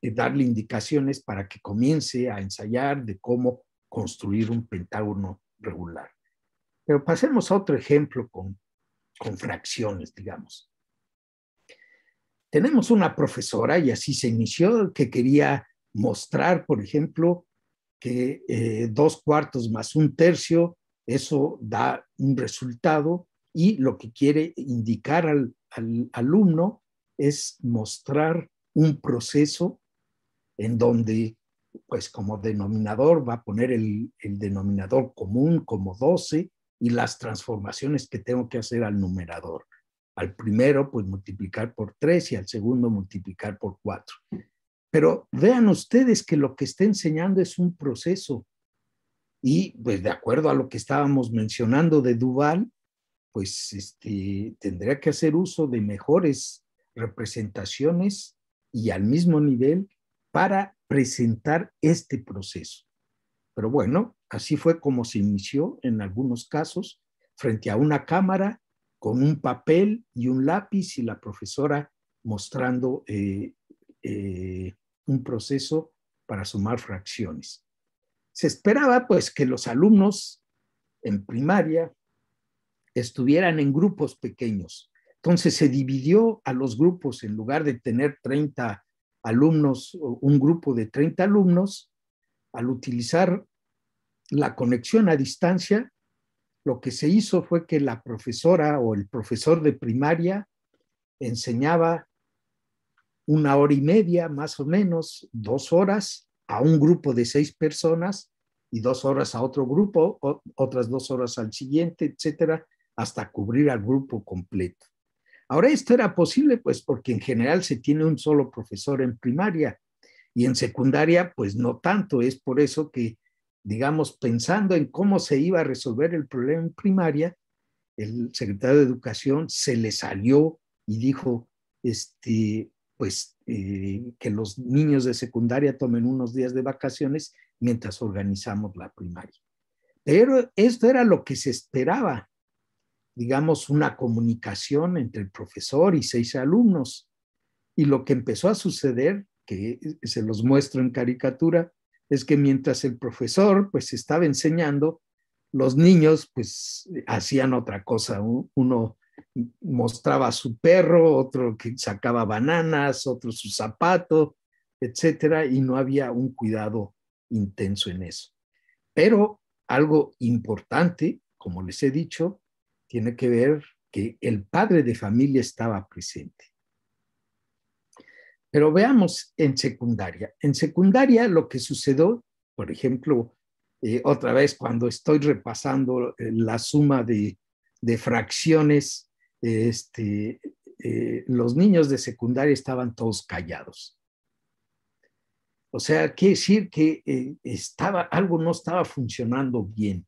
darle indicaciones para que comience a ensayar de cómo construir un pentágono regular. Pero pasemos a otro ejemplo con fracciones, digamos. Tenemos una profesora, y así se inició, que quería mostrar, por ejemplo, que 2/4 más 1/3, eso da un resultado, y lo que quiere indicar al alumno es mostrar un proceso en donde, pues como denominador, va a poner el denominador común como 12, y las transformaciones que tengo que hacer al numerador. Al primero, pues multiplicar por 3, y al segundo multiplicar por 4. Pero vean ustedes que lo que está enseñando es un proceso. Y pues de acuerdo a lo que estábamos mencionando de Duval, pues tendría que hacer uso de mejores representaciones y al mismo nivel para presentar este proceso. Pero bueno, así fue como se inició en algunos casos, frente a una cámara con un papel y un lápiz, y la profesora mostrando un proceso para sumar fracciones. Se esperaba pues que los alumnos en primaria estuvieran en grupos pequeños, Entonces se dividió a los grupos, en lugar de tener 30 alumnos, un grupo de 30 alumnos, al utilizar la conexión a distancia, lo que se hizo fue que la profesora o el profesor de primaria enseñaba 1 hora y media, más o menos, 2 horas a un grupo de 6 personas y 2 horas a otro grupo, otras 2 horas al siguiente, etcétera, hasta cubrir al grupo completo. Ahora, esto era posible, pues, porque en general se tiene un solo profesor en primaria y en secundaria, pues, no tanto. Es por eso que, digamos, pensando en cómo se iba a resolver el problema en primaria, el secretario de Educación se le salió y dijo, que los niños de secundaria tomen unos días de vacaciones mientras organizamos la primaria. Pero esto era lo que se esperaba, digamos, una comunicación entre el profesor y 6 alumnos. Y lo que empezó a suceder, que se los muestro en caricatura, es que mientras el profesor pues estaba enseñando, los niños pues hacían otra cosa. Uno mostraba a su perro, otro que sacaba bananas, otro su zapato, etcétera, y no había un cuidado intenso en eso. Pero algo importante, como les he dicho, tiene que ver que el padre de familia estaba presente. Pero veamos en secundaria. En secundaria lo que sucedió, por ejemplo, otra vez cuando estoy repasando la suma de fracciones, los niños de secundaria estaban todos callados. O sea, quiere decir que algo no estaba funcionando bien.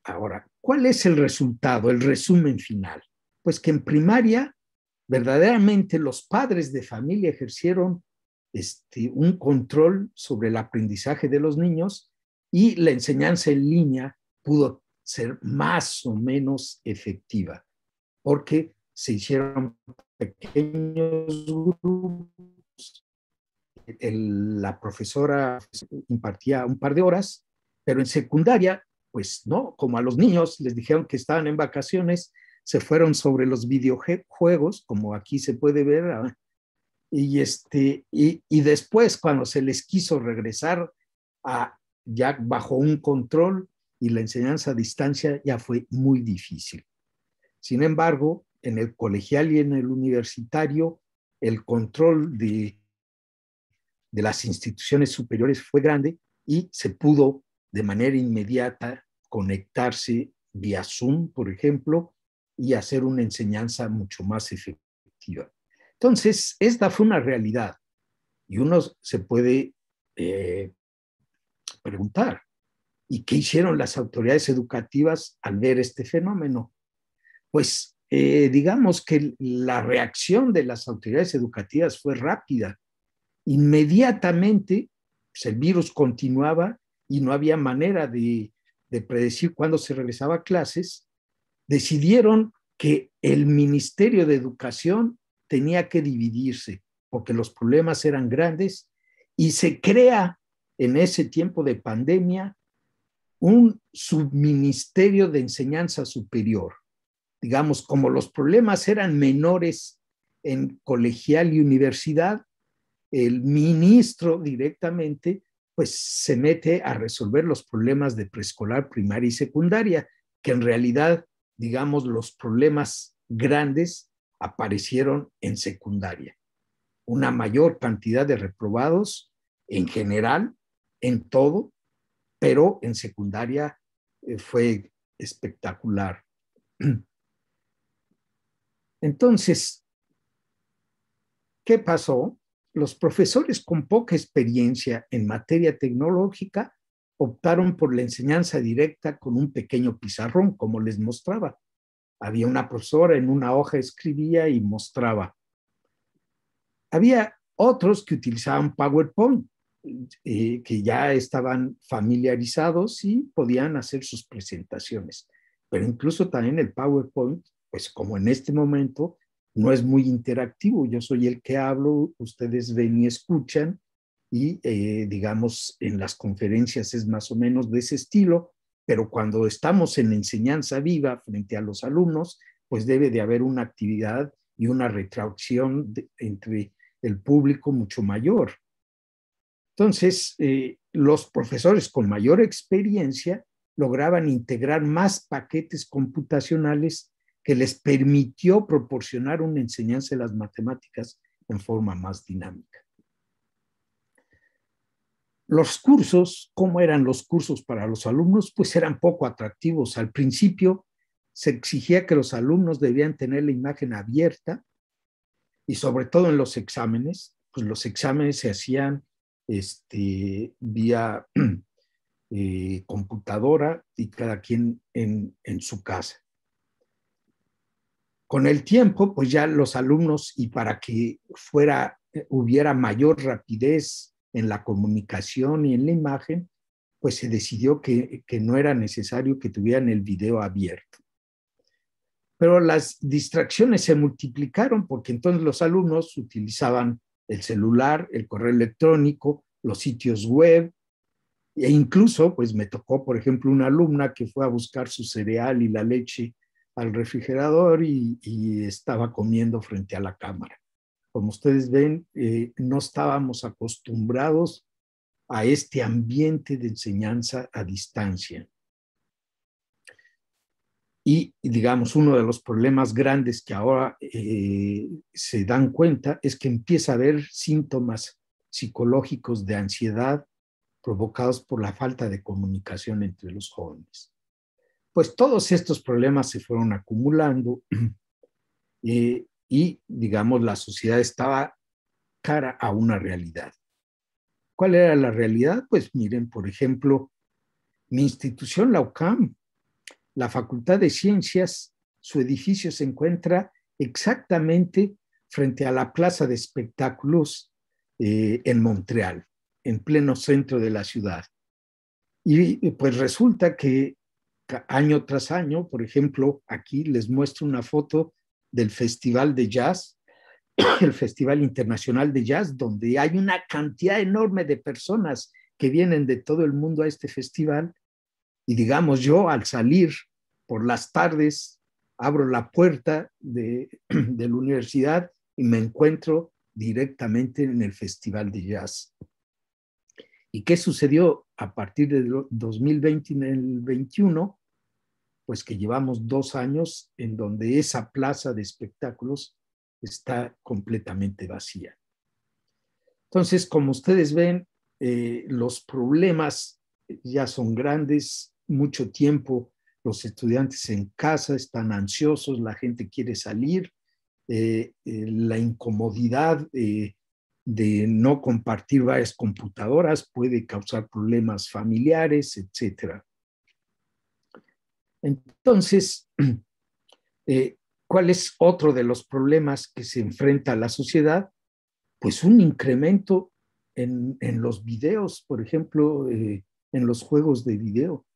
Ahora, ¿cuál es el resultado, el resumen final? Pues que en primaria, verdaderamente los padres de familia ejercieron un control sobre el aprendizaje de los niños y la enseñanza en línea pudo ser más o menos efectiva, porque se hicieron pequeños grupos. La profesora impartía un par de horas, pero en secundaria, pues no, como a los niños les dijeron que estaban en vacaciones, se fueron sobre los videojuegos, como aquí se puede ver, ¿verdad? Y después, cuando se les quiso regresar ya bajo un control y la enseñanza a distancia, ya fue muy difícil. Sin embargo, en el colegial y en el universitario, el control de las instituciones superiores fue grande y se pudo de manera inmediata conectarse vía Zoom, por ejemplo, y hacer una enseñanza mucho más efectiva. Entonces, esta fue una realidad y uno se puede preguntar, ¿y qué hicieron las autoridades educativas al ver este fenómeno? Pues digamos que la reacción de las autoridades educativas fue rápida. Inmediatamente pues, el virus continuaba y no había manera de predecir cuándo se regresaba a clases. Decidieron que el Ministerio de Educación tenía que dividirse porque los problemas eran grandes y se crea en ese tiempo de pandemia un subministerio de enseñanza superior. Digamos, como los problemas eran menores en colegial y universidad, el ministro directamente pues se mete a resolver los problemas de preescolar, primaria y secundaria, que en realidad, digamos, los problemas grandes aparecieron en secundaria. Una mayor cantidad de reprobados en general, en todo, pero en secundaria fue espectacular. Entonces, ¿qué pasó? Los profesores con poca experiencia en materia tecnológica optaron por la enseñanza directa con un pequeño pizarrón, como les mostraba. Había una profesora en una hoja escribía y mostraba. Había otros que utilizaban PowerPoint, que ya estaban familiarizados y podían hacer sus presentaciones. Pero incluso también el PowerPoint, pues como en este momento, no es muy interactivo. Yo soy el que hablo, ustedes ven y escuchan y digamos en las conferencias es más o menos de ese estilo, pero cuando estamos en enseñanza viva frente a los alumnos, pues debe de haber una actividad y una retracción entre el público mucho mayor. Entonces, los profesores con mayor experiencia lograban integrar más paquetes computacionales que les permitió proporcionar una enseñanza de las matemáticas en forma más dinámica. Los cursos, ¿cómo eran los cursos para los alumnos? Pues eran poco atractivos. Al principio se exigía que los alumnos debían tener la imagen abierta y sobre todo en los exámenes, pues los exámenes se hacían vía computadora y cada quien en su casa. Con el tiempo, pues ya los alumnos, y para que hubiera mayor rapidez en la comunicación y en la imagen, pues se decidió que no era necesario que tuvieran el video abierto. Pero las distracciones se multiplicaron porque entonces los alumnos utilizaban el celular, el correo electrónico, los sitios web, e incluso pues me tocó, por ejemplo, una alumna que fue a buscar su cereal y la leche al refrigerador y estaba comiendo frente a la cámara. Como ustedes ven, no estábamos acostumbrados a este ambiente de enseñanza a distancia. Y digamos, uno de los problemas grandes que ahora se dan cuenta es que empieza a haber síntomas psicológicos de ansiedad provocados por la falta de comunicación entre los jóvenes. Pues todos estos problemas se fueron acumulando y, digamos, la sociedad estaba cara a una realidad. ¿Cuál era la realidad? Pues miren, por ejemplo, mi institución, la UCAM, la Facultad de Ciencias, su edificio se encuentra exactamente frente a la Plaza de Espectáculos en Montreal, en pleno centro de la ciudad. Y pues resulta que año tras año, por ejemplo, aquí les muestro una foto del Festival de Jazz, el Festival Internacional de Jazz, donde hay una cantidad enorme de personas que vienen de todo el mundo a este festival. Y digamos, yo al salir por las tardes, abro la puerta de la universidad y me encuentro directamente en el Festival de Jazz. ¿Y qué sucedió a partir de 2020 y el 21? Pues que llevamos 2 años en donde esa plaza de espectáculos está completamente vacía. Entonces, como ustedes ven, los problemas ya son grandes, mucho tiempo los estudiantes en casa están ansiosos, la gente quiere salir, la incomodidad de no compartir varias computadoras puede causar problemas familiares, etc. Entonces, ¿cuál es otro de los problemas que se enfrenta la sociedad? Pues un incremento en los videos, por ejemplo, en los juegos de video.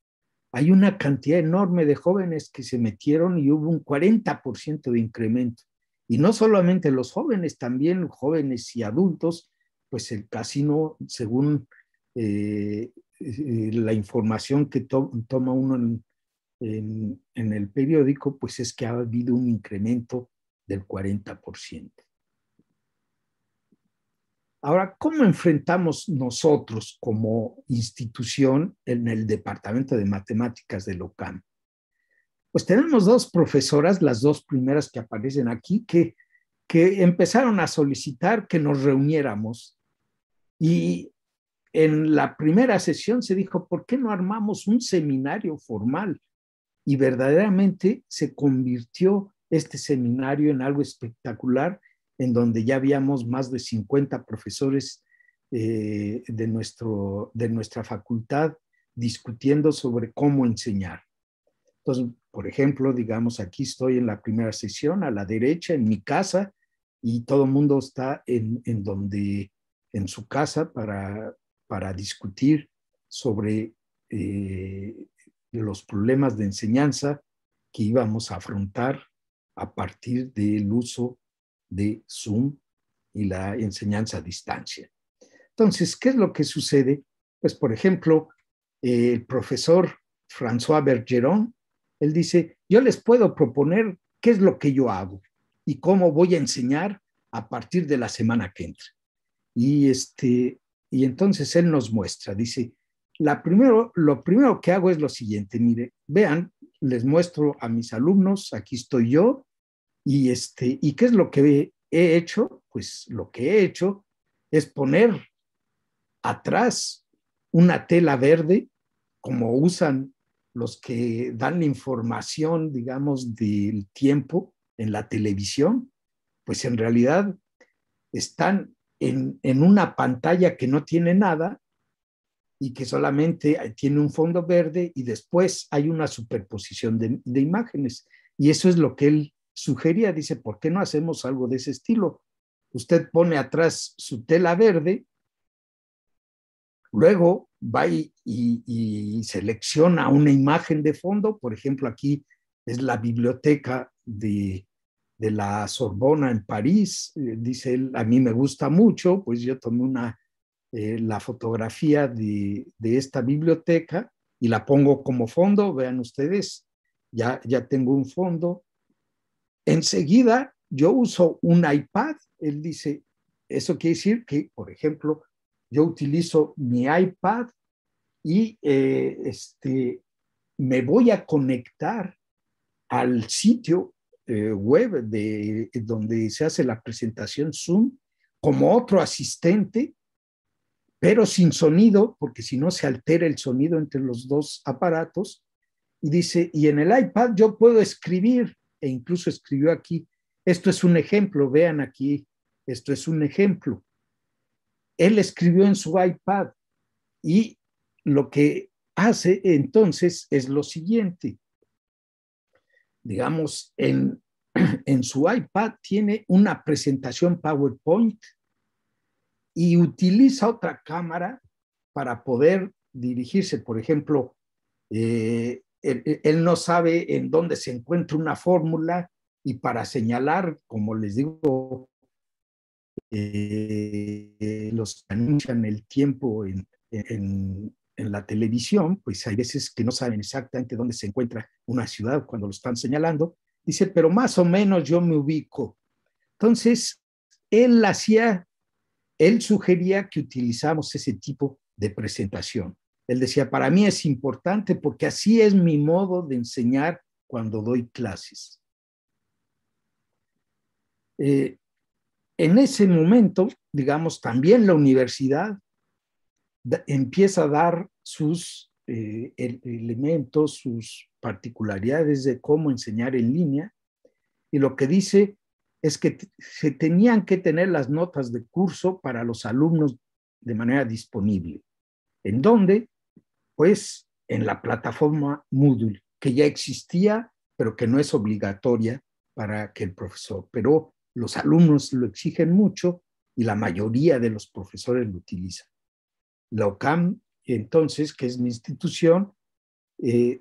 Hay una cantidad enorme de jóvenes que se metieron y hubo un 40% de incremento. Y no solamente los jóvenes, también jóvenes y adultos, pues el casino, según la información que toma uno en el periódico, pues es que ha habido un incremento del 40%. Ahora, ¿cómo enfrentamos nosotros como institución en el Departamento de Matemáticas de la UCAM? Pues tenemos 2 profesoras, las 2 primeras que aparecen aquí, que empezaron a solicitar que nos reuniéramos. Y en la primera sesión se dijo, ¿por qué no armamos un seminario formal? Y verdaderamente se convirtió este seminario en algo espectacular, en donde ya habíamos más de 50 profesores de nuestra facultad discutiendo sobre cómo enseñar. Entonces, por ejemplo, digamos, aquí estoy en la primera sesión, a la derecha, en mi casa, y todo el mundo está en su casa para discutir sobre los problemas de enseñanza que íbamos a afrontar a partir del uso de Zoom y la enseñanza a distancia. Entonces, ¿qué es lo que sucede? Pues, por ejemplo, el profesor François Bergeron, él dice, yo les puedo proponer qué es lo que yo hago y cómo voy a enseñar a partir de la semana que entra. Y entonces él nos muestra, dice, lo primero que hago es lo siguiente, mire, vean, les muestro a mis alumnos, aquí estoy yo, y ¿qué es lo que he hecho? Pues lo que he hecho es poner atrás una tela verde, como usan los que dan la información, digamos, del tiempo en la televisión, pues en realidad están en una pantalla que no tiene nada y que solamente tiene un fondo verde y después hay una superposición de imágenes. Y eso es lo que él sugería. Dice, ¿por qué no hacemos algo de ese estilo? Usted pone atrás su tela verde, luego va y selecciona una imagen de fondo. Por ejemplo, aquí es la biblioteca de la Sorbona en París. Dice él, a mí me gusta mucho, pues yo tomé la fotografía de esta biblioteca y la pongo como fondo. Vean ustedes, ya tengo un fondo. Enseguida yo uso un iPad. Él dice, eso quiere decir que, por ejemplo, yo utilizo mi iPad y me voy a conectar al sitio web donde se hace la presentación Zoom como otro asistente, pero sin sonido, porque si no se altera el sonido entre los dos aparatos. Y dice, y en el iPad yo puedo escribir, e incluso escribió aquí, esto es un ejemplo, vean aquí, esto es un ejemplo. Él escribió en su iPad y lo que hace entonces es lo siguiente. Digamos, en su iPad tiene una presentación PowerPoint y utiliza otra cámara para poder dirigirse. Por ejemplo, él no sabe en dónde se encuentra una fórmula y para señalar, como les digo, los que anuncian el tiempo en la televisión, pues hay veces que no saben exactamente dónde se encuentra una ciudad cuando lo están señalando. Dice, pero más o menos yo me ubico. Entonces, él sugería que utilizamos ese tipo de presentación. Él decía, para mí es importante porque así es mi modo de enseñar cuando doy clases. En ese momento, digamos, también la universidad empieza a dar sus elementos, sus particularidades de cómo enseñar en línea, y lo que dice es que se tenían que tener las notas de curso para los alumnos de manera disponible. ¿En dónde? Pues en la plataforma Moodle, que ya existía, pero que no es obligatoria para que el profesor, pero los alumnos lo exigen mucho y la mayoría de los profesores lo utilizan. La OCAM, entonces, que es mi institución,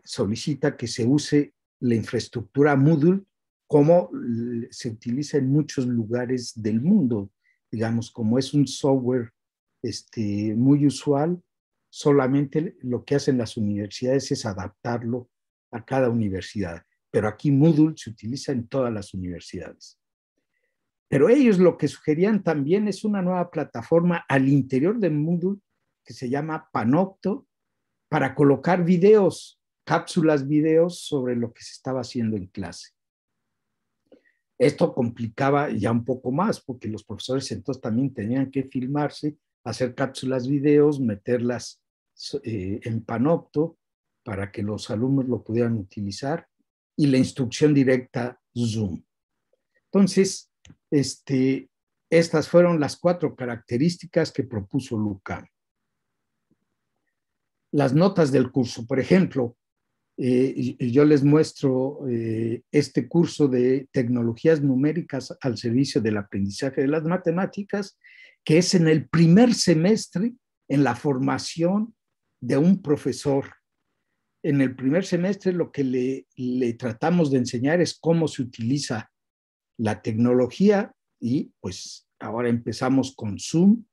solicita que se use la infraestructura Moodle como se utiliza en muchos lugares del mundo. Digamos, como es un software muy usual, solamente lo que hacen las universidades es adaptarlo a cada universidad. Pero aquí Moodle se utiliza en todas las universidades. Pero ellos lo que sugerían también es una nueva plataforma al interior de Moodle que se llama Panopto, para colocar videos, cápsulas videos sobre lo que se estaba haciendo en clase. Esto complicaba ya un poco más, porque los profesores entonces también tenían que filmarse, hacer cápsulas videos, meterlas en Panopto para que los alumnos lo pudieran utilizar, y la instrucción directa Zoom. Entonces, estas fueron las 4 características que propuso LUCAM. Las notas del curso, por ejemplo, yo les muestro este curso de tecnologías numéricas al servicio del aprendizaje de las matemáticas, que es en el primer semestre en la formación de un profesor. En el primer semestre lo que le tratamos de enseñar es cómo se utiliza la tecnología, y pues ahora empezamos con Zoom,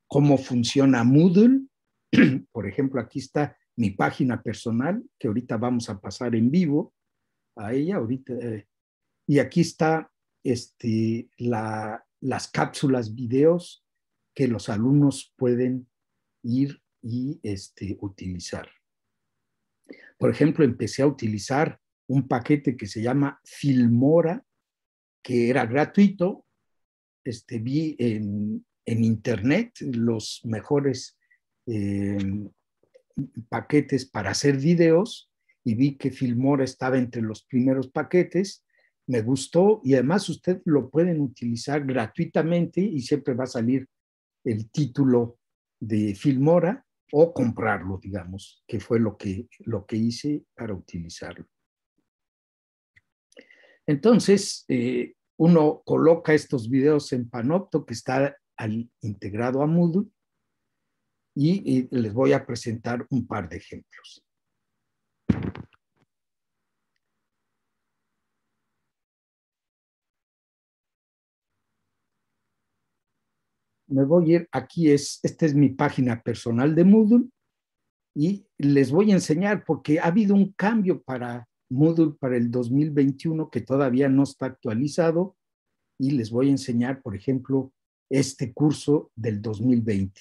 cómo funciona Moodle. Por ejemplo, aquí está mi página personal, que ahorita vamos a pasar en vivo a ella. Ahorita Y aquí está las cápsulas videos que los alumnos pueden ir y utilizar. Por ejemplo, empecé a utilizar un paquete que se llama Filmora, que era gratuito. Vi en internet los mejores paquetes para hacer videos y vi que Filmora estaba entre los primeros paquetes. Me gustó y además usted lo pueden utilizar gratuitamente y siempre va a salir el título de Filmora o comprarlo, digamos, que fue lo que hice para utilizarlo. Entonces, uno coloca estos videos en Panopto, que está integrado a Moodle, y les voy a presentar un par de ejemplos. Me voy a ir, aquí esta es mi página personal de Moodle, y les voy a enseñar porque ha habido un cambio para Moodle para el 2021 que todavía no está actualizado, y les voy a enseñar, por ejemplo, este curso del 2020.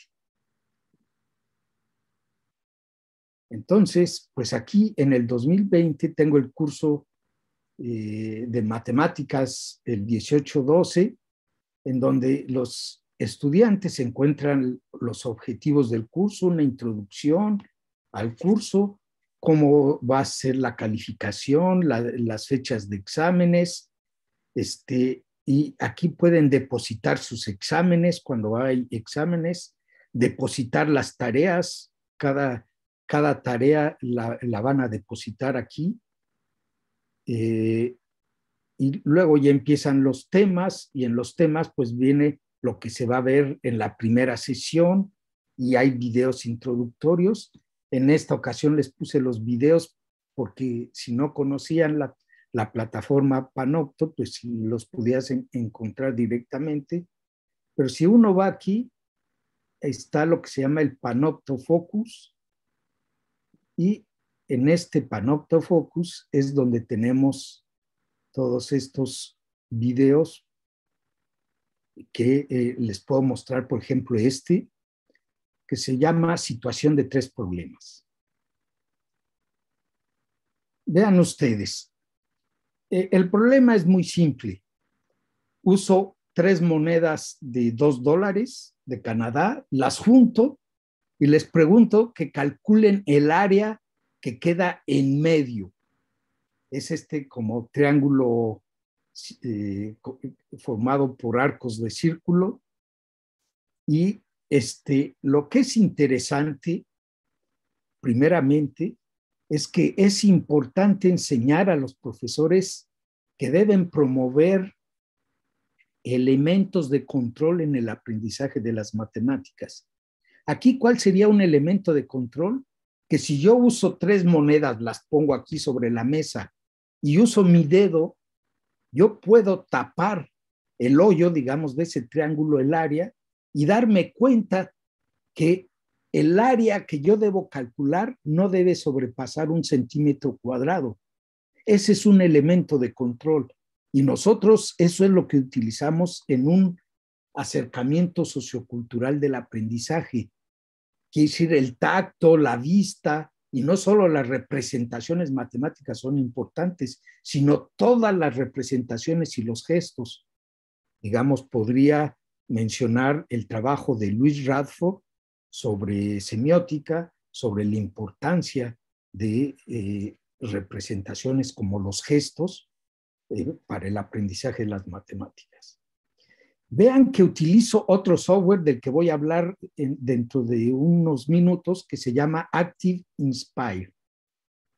Entonces, pues aquí en el 2020 tengo el curso de matemáticas, el 18-12, en donde los estudiantes encuentran los objetivos del curso, una introducción al curso, cómo va a ser la calificación, las fechas de exámenes, y aquí pueden depositar sus exámenes cuando hay exámenes, depositar las tareas, cada tarea la van a depositar aquí, y luego ya empiezan los temas, y en los temas pues viene lo que se va a ver en la primera sesión, y hay videos introductorios. En esta ocasión les puse los videos porque si no conocían la plataforma Panopto, pues si los pudieras encontrar directamente. Pero si uno va aquí, está lo que se llama el Panopto Focus, y en este Panopto Focus es donde tenemos todos estos videos que les puedo mostrar, por ejemplo, que se llama Situación de 3 problemas. Vean ustedes, el problema es muy simple. Uso 3 monedas de $2 de Canadá, las junto y les pregunto que calculen el área que queda en medio. Es como triángulo formado por arcos de círculo. Y lo que es interesante, primeramente, es que es importante enseñar a los profesores que deben promover elementos de control en el aprendizaje de las matemáticas. Aquí, ¿cuál sería un elemento de control? Que si yo uso 3 monedas, las pongo aquí sobre la mesa y uso mi dedo, yo puedo tapar el hoyo, digamos, de ese triángulo, el área, y darme cuenta que el área que yo debo calcular no debe sobrepasar 1 centímetro cuadrado. Ese es un elemento de control. Y nosotros eso es lo que utilizamos en un acercamiento sociocultural del aprendizaje. Quiere decir, el tacto, la vista, y no solo las representaciones matemáticas son importantes, sino todas las representaciones y los gestos. Digamos, podría mencionar el trabajo de Louis Radford sobre semiótica, sobre la importancia de representaciones como los gestos para el aprendizaje de las matemáticas. Vean que utilizo otro software del que voy a hablar dentro de unos minutos, que se llama Active Inspire.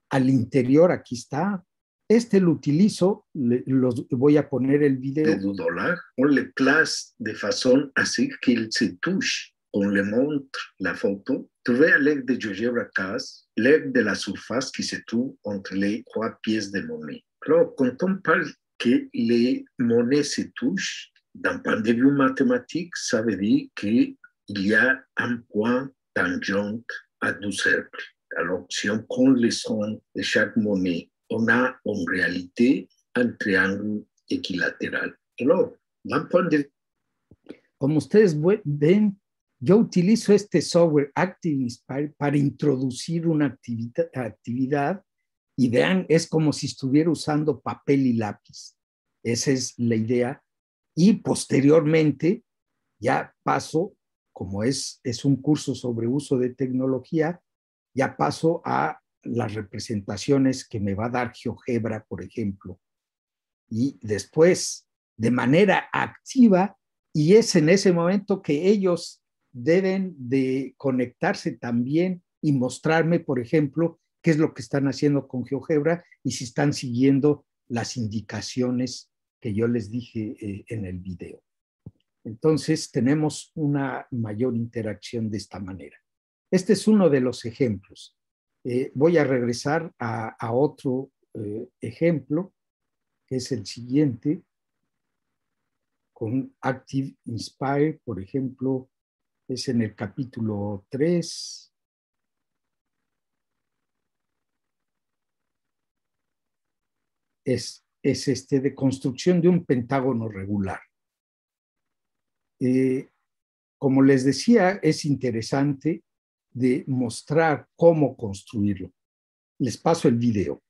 Al interior, aquí está. Lo utilizo, voy a poner el video. $2, on le place de façon à ce qu'il se touche. On le montre la photo. Trouvez à l'aide de GeoGebra Cas l'aide de la surface qui se trouve entre les 3 pièces de monnaie. Alors, quand on parle que les monnaies se touchent, d'un point de vue mathématique, ça veut dire qu'il y a un point tangent à 2 cercles. Alors, si on prend le son de chaque monnaie, on a en réalité un triangle équilatéral. Alors, d'un point de... Como ustedes ven, yo utilizo este software Active Inspire para introducir una actividad y vean, es como si estuviera usando papel y lápiz. Esa es la idea. Y posteriormente ya paso, como es un curso sobre uso de tecnología, ya paso a las representaciones que me va a dar GeoGebra, por ejemplo. Y después, de manera activa, y es en ese momento que ellos deben de conectarse también y mostrarme, por ejemplo, qué es lo que están haciendo con GeoGebra y si están siguiendo las indicaciones que yo les dije en el video. Entonces, tenemos una mayor interacción de esta manera. Este es uno de los ejemplos. Voy a regresar a otro ejemplo, que es el siguiente, con Active Inspire, por ejemplo, es en el capítulo 3. Es de construcción de un pentágono regular. Como les decía, es interesante de mostrar cómo construirlo. Les paso el video.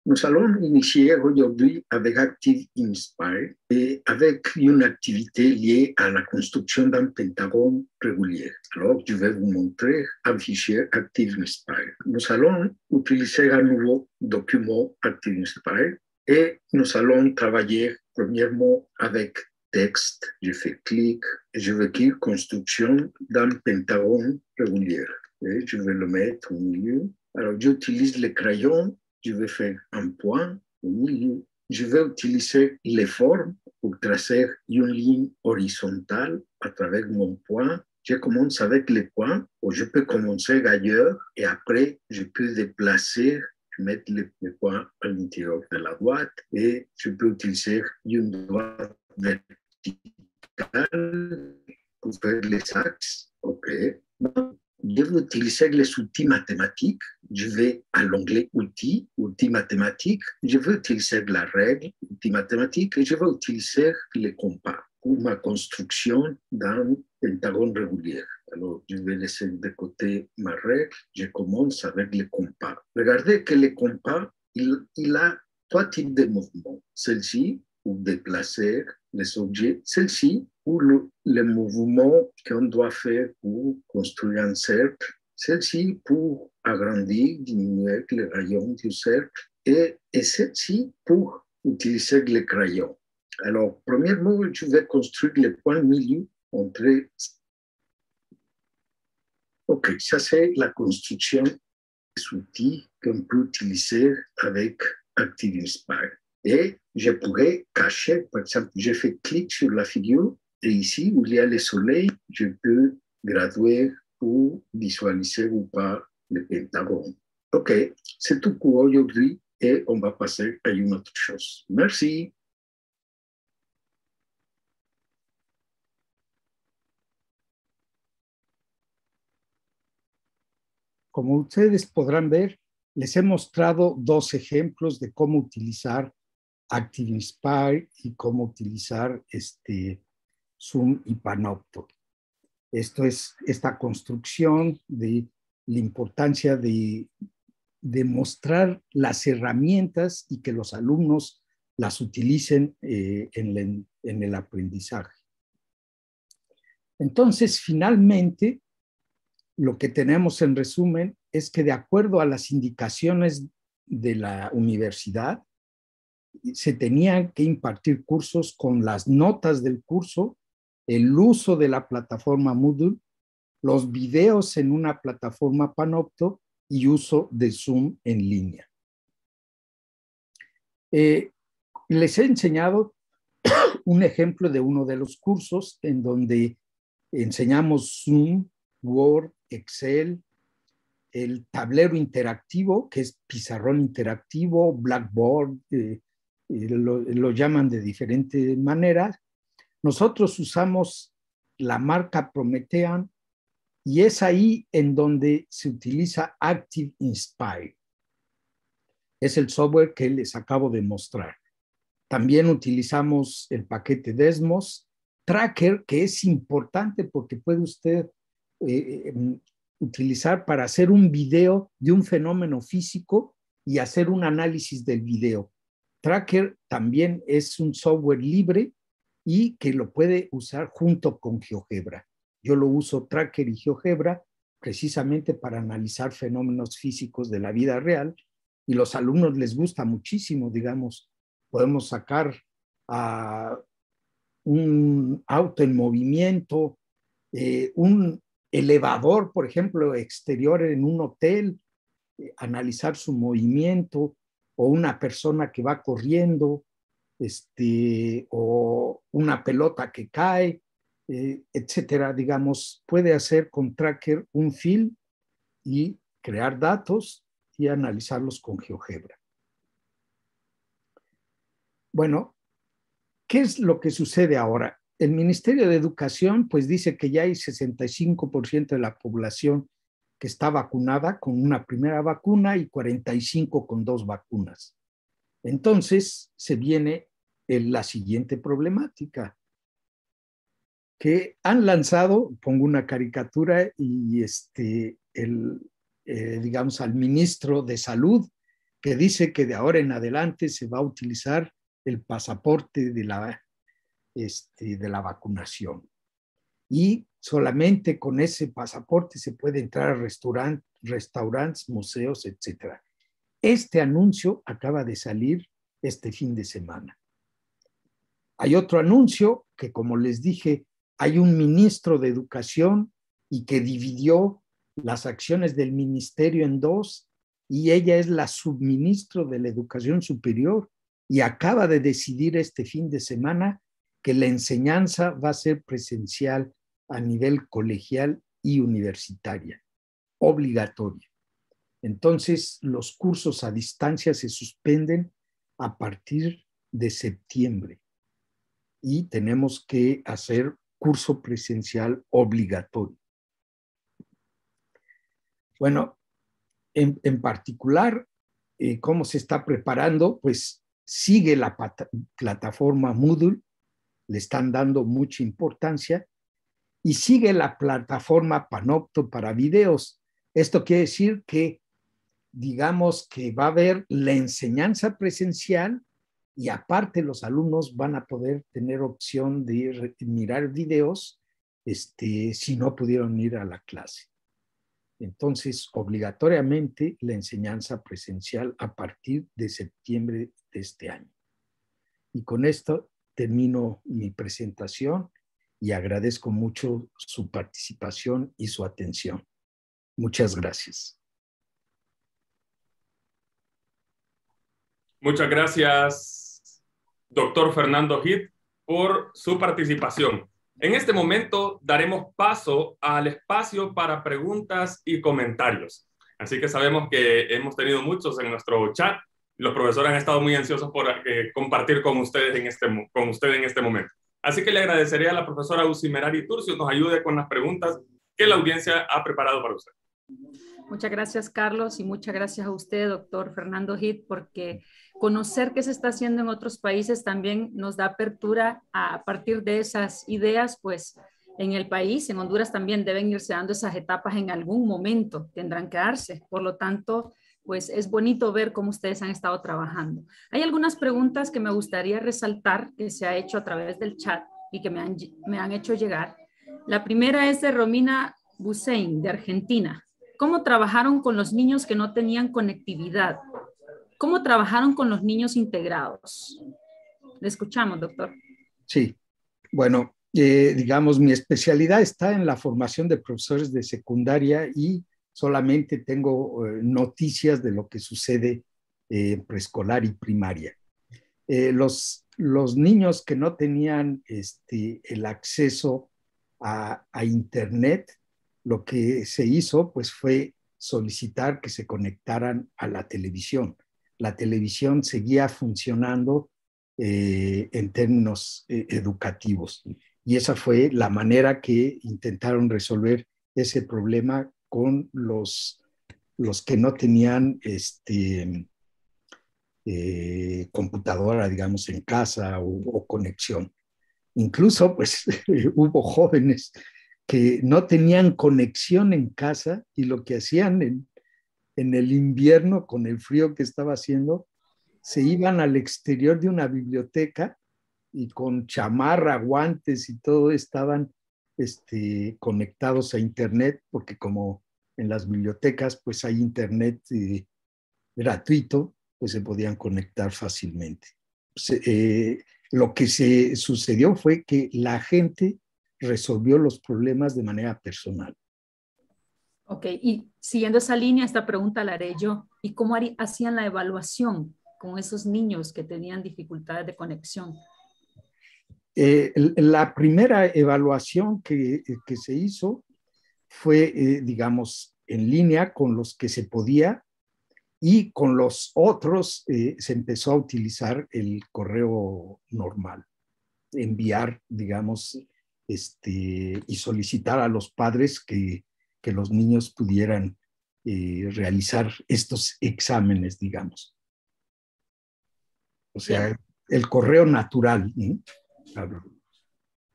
Nous allons initier aujourd'hui avec Active Inspire et avec une activité liée à la construction d'un pentagone régulier. Alors, je vais vous montrer un fichier Active Inspire. Nous allons utiliser un nouveau document Active Inspire et nous allons travailler premièrement avec texte. Je fais clic et je vais écrire construction d'un pentagone régulier. Et je vais le mettre au milieu. Alors, j'utilise le crayon. Je vais faire un point au milieu. Je vais utiliser les formes pour tracer une ligne horizontale à travers mon point. Je commence avec les points, ou je peux commencer ailleurs et après, je peux déplacer, mettre les points à l'intérieur de la droite et je peux utiliser une droite verticale pour faire les axes. OK. Je vais utiliser les outils mathématiques. Je vais à l'onglet outils, outils mathématiques. Je vais utiliser la règle, outils mathématiques, et je vais utiliser les compas pour ma construction d'un pentagone régulier. Alors, je vais laisser de côté ma règle. Je commence avec les compas. Regardez que les compas, il a trois types de mouvements. Celle-ci, pour déplacer les objets. Celle-ci, pour le mouvement qu'on doit faire pour construire un cercle. Celle-ci, pour agrandir, diminuer le rayon du cercle. Et celle-ci, pour utiliser le crayon. Alors, premièrement, je vais construire le point milieu entre... OK, ça c'est la construction des outils qu'on peut utiliser avec Active Inspire. Et je pourrais cacher, par exemple, je fais clic sur la figure et ici où il y a le soleil, je peux graduer pour visualiser ou pas le pentagone. OK, c'est tout pour aujourd'hui et on va passer à une autre chose. Merci. Como ustedes podrán ver, les he mostrado dos ejemplos de cómo utilizar Active Inspire y cómo utilizar Zoom y Panopto. Esto es esta construcción de la importancia de mostrar las herramientas y que los alumnos las utilicen en el aprendizaje. Entonces, finalmente, lo que tenemos en resumen es que de acuerdo a las indicaciones de la universidad, se tenían que impartir cursos con las notas del curso, el uso de la plataforma Moodle, los videos en una plataforma Panopto y uso de Zoom en línea. Les he enseñado un ejemplo de uno de los cursos en donde enseñamos Zoom, Word, Excel, el tablero interactivo, que es pizarrón interactivo, Blackboard, lo llaman de diferentes maneras. Nosotros usamos la marca Promethean y es ahí en donde se utiliza Active Inspire. Es el software que les acabo de mostrar. También utilizamos el paquete Desmos, Tracker, que es importante porque puede usted utilizar para hacer un video de un fenómeno físico y hacer un análisis del video. Tracker también es un software libre y que lo puede usar junto con GeoGebra. Yo lo uso Tracker y GeoGebra precisamente para analizar fenómenos físicos de la vida real, y los alumnos les gusta muchísimo. Digamos, podemos sacar a un auto en movimiento, un elevador, por ejemplo, exterior en un hotel, analizar su movimiento, o una persona que va corriendo, o una pelota que cae, etcétera. Digamos, puede hacer con Tracker un film y crear datos y analizarlos con GeoGebra. Bueno, ¿qué es lo que sucede ahora? El Ministerio de Educación pues dice que ya hay 65% de la población que está vacunada con una primera vacuna y 45% con 2 vacunas. Entonces se viene la siguiente problemática, que han lanzado, pongo una caricatura, y digamos, al ministro de Salud, que dice que de ahora en adelante se va a utilizar el pasaporte de la vacunación. Y solamente con ese pasaporte se puede entrar a restaurantes, museos, etc. Este anuncio acaba de salir este fin de semana. Hay otro anuncio que, como les dije, hay un ministro de Educación y que dividió las acciones del ministerio en dos, y ella es la subministro de la Educación Superior, y acaba de decidir este fin de semana que la enseñanza va a ser presencial a nivel colegial y universitaria, obligatoria. Entonces, los cursos a distancia se suspenden a partir de septiembre y tenemos que hacer curso presencial obligatorio. Bueno, en particular, ¿cómo se está preparando? Pues sigue la plataforma Moodle, le están dando mucha importancia, y sigue la plataforma Panopto para videos. Esto quiere decir que, digamos, que va a haber la enseñanza presencial, y aparte los alumnos van a poder tener opción de mirar videos si no pudieron ir a la clase. Entonces, obligatoriamente la enseñanza presencial a partir de septiembre de este año. Y con esto termino mi presentación y agradezco mucho su participación y su atención. Muchas gracias. Muchas gracias, doctor Fernando Heath, por su participación. En este momento daremos paso al espacio para preguntas y comentarios. Así que sabemos que hemos tenido muchos en nuestro chat. Los profesores han estado muy ansiosos por compartir con ustedes en este momento. Así que le agradecería a la profesora Uzi Merari Turcio nos ayude con las preguntas que la audiencia ha preparado para usted. Muchas gracias, Carlos, y muchas gracias a usted, doctor Fernando Heath, porque conocer qué se está haciendo en otros países también nos da apertura a partir de esas ideas, pues en el país, en Honduras también deben irse dando esas etapas en algún momento, tendrán que darse. Por lo tanto, pues es bonito ver cómo ustedes han estado trabajando. Hay algunas preguntas que me gustaría resaltar que se ha hecho a través del chat y que me han hecho llegar. La primera es de Romina Busein, de Argentina. ¿Cómo trabajaron con los niños que no tenían conectividad? ¿Cómo trabajaron con los niños integrados? Le escuchamos, doctor. Sí, bueno, digamos, mi especialidad está en la formación de profesores de secundaria y solamente tengo noticias de lo que sucede en preescolar y primaria. Los niños que no tenían el acceso a Internet, lo que se hizo pues fue solicitar que se conectaran a la televisión. La televisión seguía funcionando en términos educativos, y esa fue la manera que intentaron resolver ese problema con los que no tenían computadora, digamos, en casa o conexión. Incluso, pues, hubo jóvenes que no tenían conexión en casa y lo que hacían en el invierno, con el frío que estaba haciendo, se iban al exterior de una biblioteca y con chamarra, guantes y todo estaban conectados a internet, porque como en las bibliotecas pues hay internet gratuito, pues se podían conectar fácilmente. Lo que se sucedió fue que la gente resolvió los problemas de manera personal. Ok, y siguiendo esa línea, esta pregunta la haré yo. ¿Y cómo hacían la evaluación con esos niños que tenían dificultades de conexión? La primera evaluación que se hizo fue, digamos, en línea con los que se podía, y con los otros se empezó a utilizar el correo normal, enviar, digamos, y solicitar a los padres que los niños pudieran realizar estos exámenes, digamos. O sea, bien, el correo natural, ¿eh?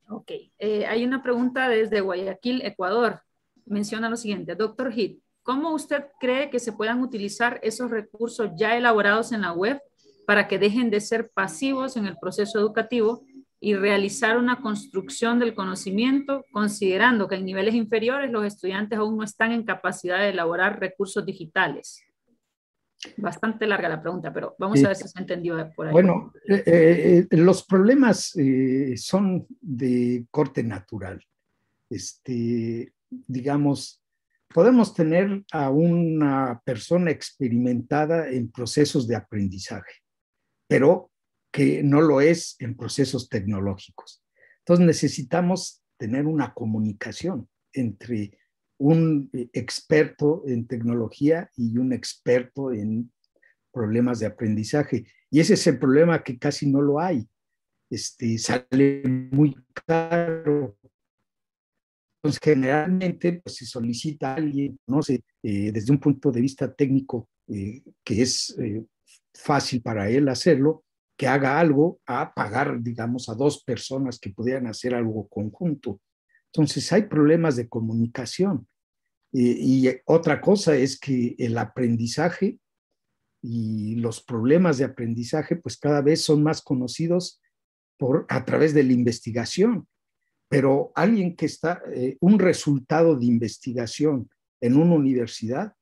Ok, hay una pregunta desde Guayaquil, Ecuador. Menciona lo siguiente: Dr. Heath, ¿cómo usted cree que se puedan utilizar esos recursos ya elaborados en la web para que dejen de ser pasivos en el proceso educativo y realizar una construcción del conocimiento, considerando que en niveles inferiores los estudiantes aún no están en capacidad de elaborar recursos digitales? Bastante larga la pregunta, pero vamos a ver si se entendió por ahí. Bueno, los problemas son de corte natural. Digamos, podemos tener a una persona experimentada en procesos de aprendizaje, pero que no lo es en procesos tecnológicos. Entonces necesitamos tener una comunicación entre un experto en tecnología y un experto en problemas de aprendizaje. Y ese es el problema, que casi no lo hay. Sale muy caro. Entonces, generalmente, pues, se solicita a alguien, no sé, desde un punto de vista técnico, que es fácil para él hacerlo, que haga algo, a pagar, digamos, a dos personas que pudieran hacer algo conjunto. Entonces, hay problemas de comunicación. Y otra cosa es que el aprendizaje y los problemas de aprendizaje, pues cada vez son más conocidos a través de la investigación. Pero alguien que está, un resultado de investigación en una universidad,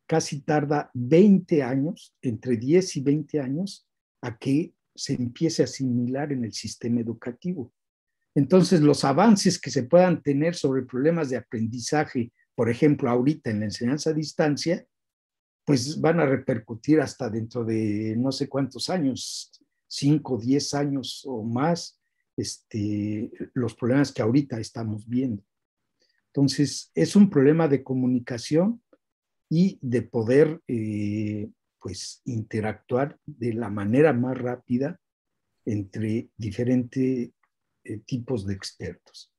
casi tarda 20 años, entre 10 y 20 años, a que se empiece a asimilar en el sistema educativo. Entonces, los avances que se puedan tener sobre problemas de aprendizaje, por ejemplo, ahorita en la enseñanza a distancia, pues van a repercutir hasta dentro de no sé cuántos años, 5, 10 años o más, los problemas que ahorita estamos viendo. Entonces, es un problema de comunicación y de poder, pues, interactuar de la manera más rápida entre diferentes tipos de expertos.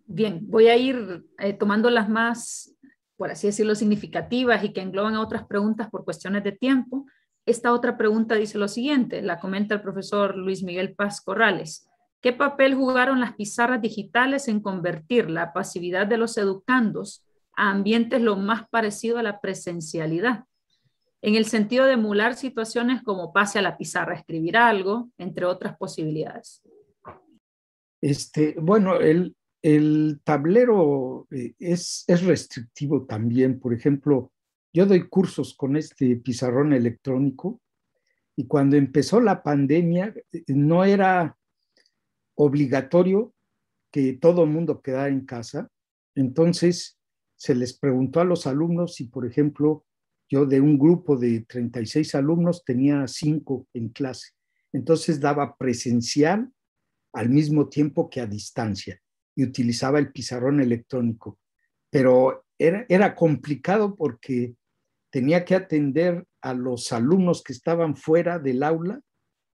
Bien, voy a ir tomando las más, por así decirlo, significativas y que engloban a otras preguntas por cuestiones de tiempo. Esta otra pregunta dice lo siguiente, la comenta el profesor Luis Miguel Paz Corrales. ¿Qué papel jugaron las pizarras digitales en convertir la pasividad de los educandos a ambientes lo más parecido a la presencialidad? En el sentido de emular situaciones como pase a la pizarra a escribir algo, entre otras posibilidades. Bueno, el tablero es restrictivo también. Por ejemplo, yo doy cursos con este pizarrón electrónico y cuando empezó la pandemia no era obligatorio que todo el mundo quedara en casa. Entonces se les preguntó a los alumnos si, por ejemplo, yo de un grupo de 36 alumnos tenía 5 en clase. Entonces daba presencial al mismo tiempo que a distancia y utilizaba el pizarrón electrónico. Pero era complicado porque tenía que atender a los alumnos que estaban fuera del aula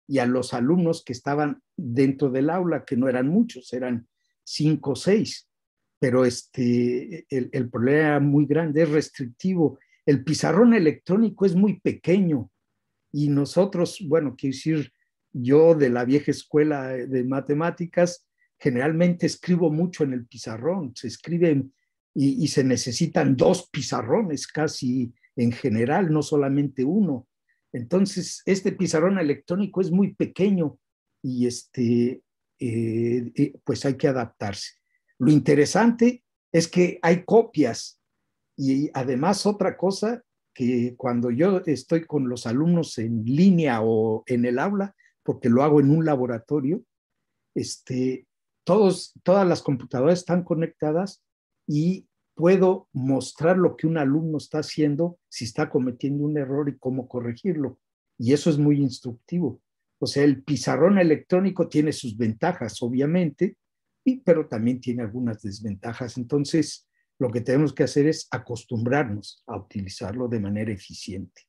y a los alumnos que estaban dentro del aula, que no eran muchos, eran 5 o 6. Pero el problema era muy grande, es restrictivo. El pizarrón electrónico es muy pequeño Y nosotros, bueno, quiero decir, yo de la vieja escuela de matemáticas, generalmente escribo mucho en el pizarrón, se escriben y se necesitan 2 pizarrones casi en general, no solamente uno. Entonces, este pizarrón electrónico es muy pequeño y pues hay que adaptarse. Lo interesante es que hay copias y además otra cosa, que cuando yo estoy con los alumnos en línea o en el aula, porque lo hago en un laboratorio, todas las computadoras están conectadas y puedo mostrar lo que un alumno está haciendo, si está cometiendo un error y cómo corregirlo. Y eso es muy instructivo. O sea, el pizarrón electrónico tiene sus ventajas, obviamente, pero también tiene algunas desventajas. Entonces, lo que tenemos que hacer es acostumbrarnos a utilizarlo de manera eficiente.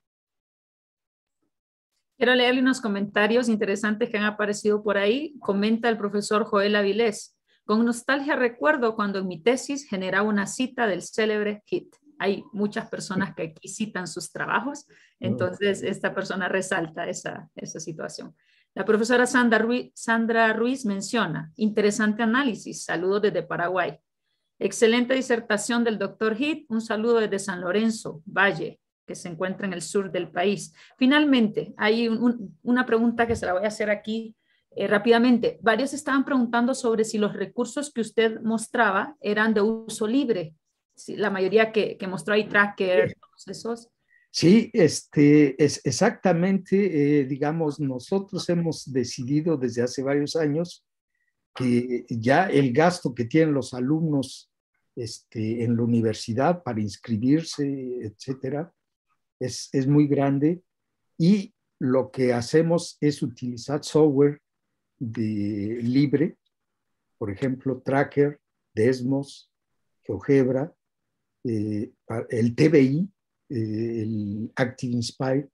Quiero leerle unos comentarios interesantes que han aparecido por ahí. Comenta el profesor Joel Avilés: con nostalgia recuerdo cuando en mi tesis generaba una cita del célebre HIT. Hay muchas personas que aquí citan sus trabajos, entonces esta persona resalta esa situación. La profesora Sandra Ruiz menciona: interesante análisis, saludos desde Paraguay. Excelente disertación del doctor HIT, un saludo desde San Lorenzo, Valle, que se encuentra en el sur del país. Finalmente, hay una pregunta que se la voy a hacer aquí rápidamente. Varios estaban preguntando sobre si los recursos que usted mostraba eran de uso libre. Sí, la mayoría que mostró ahí, Tracker, todos esos. Sí, es exactamente, digamos, nosotros hemos decidido desde hace varios años que ya el gasto que tienen los alumnos en la universidad para inscribirse, etcétera, es muy grande, y lo que hacemos es utilizar software libre, por ejemplo, Tracker, Desmos, GeoGebra, el TBI, el ActiveInspire,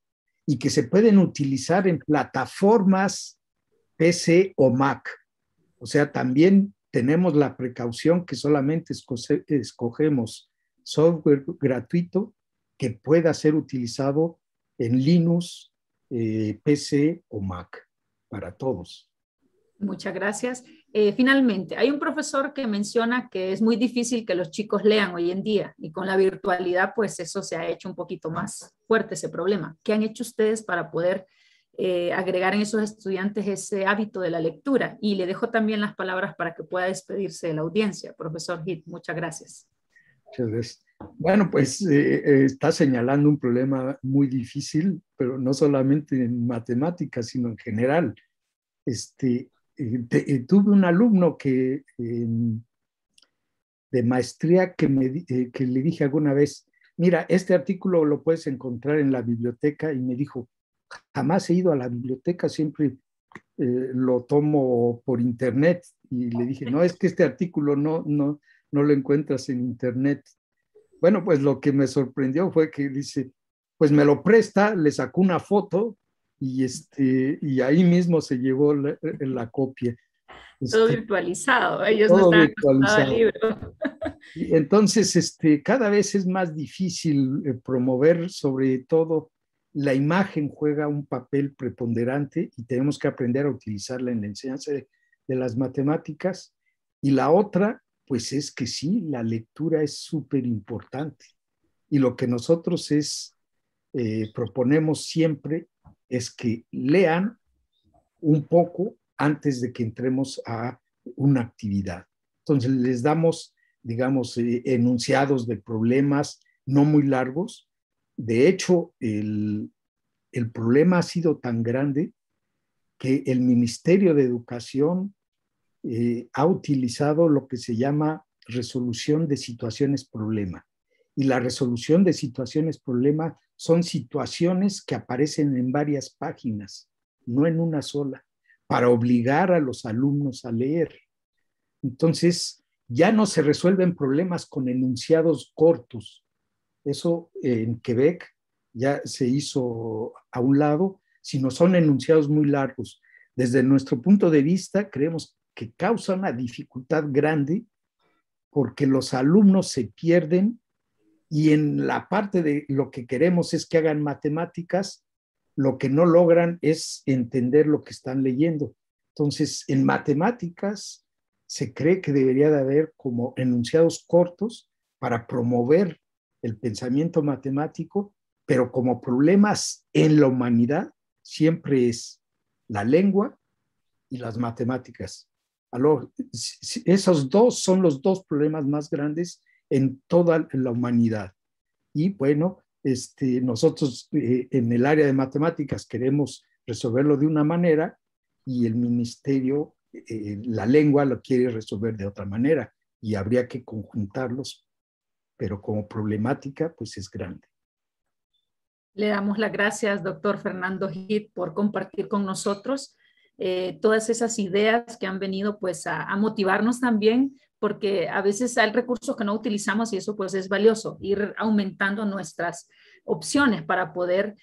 y que se pueden utilizar en plataformas PC o Mac. O sea, también tenemos la precaución que solamente escogemos software gratuito que pueda ser utilizado en Linux, PC o Mac, para todos. Muchas gracias. Finalmente, hay un profesor que menciona que es muy difícil que los chicos lean hoy en día, y con la virtualidad, pues eso se ha hecho un poquito más fuerte, ese problema. ¿Qué han hecho ustedes para poder agregar en esos estudiantes ese hábito de la lectura? Y le dejo también las palabras para que pueda despedirse de la audiencia. Profesor HIT, muchas gracias. Muchas gracias. Bueno, pues está señalando un problema muy difícil, pero no solamente en matemáticas, sino en general. Tuve un alumno que de maestría que le dije alguna vez: mira, este artículo lo puedes encontrar en la biblioteca, y me dijo: jamás he ido a la biblioteca, siempre lo tomo por internet. Y le dije: no, es que este artículo no lo encuentras en internet. Bueno, pues lo que me sorprendió fue que dice: pues me lo presta, le sacó una foto y ahí mismo se llevó la copia. Todo virtualizado, ellos todo no están acostumbrados al libro. Y entonces, cada vez es más difícil promover, sobre todo la imagen juega un papel preponderante y tenemos que aprender a utilizarla en la enseñanza de las matemáticas. Y la otra, pues es que sí, la lectura es súper importante. Y lo que nosotros proponemos siempre es que lean un poco antes de que entremos a una actividad. Entonces les damos, digamos, enunciados de problemas no muy largos. De hecho, el problema ha sido tan grande que el Ministerio de Educación ha utilizado lo que se llama resolución de situaciones problema. Y la resolución de situaciones problema son situaciones que aparecen en varias páginas, no en una sola, para obligar a los alumnos a leer. Entonces, ya no se resuelven problemas con enunciados cortos. Eso en Quebec ya se hizo a un lado, sino son enunciados muy largos. Desde nuestro punto de vista, creemos que causa una dificultad grande porque los alumnos se pierden, y en la parte de lo que queremos es que hagan matemáticas, lo que no logran es entender lo que están leyendo. Entonces, en matemáticas se cree que debería de haber como enunciados cortos para promover el pensamiento matemático, pero como problemas en la humanidad siempre es la lengua y las matemáticas. Esos dos son los dos problemas más grandes en toda la humanidad. Y bueno, nosotros en el área de matemáticas queremos resolverlo de una manera y el ministerio, la lengua lo quiere resolver de otra manera y habría que conjuntarlos, pero como problemática pues es grande. Le damos las gracias, doctor Fernando Heath, por compartir con nosotros todas esas ideas que han venido pues a motivarnos también, porque a veces hay recursos que no utilizamos y eso pues es valioso, ir aumentando nuestras opciones para poder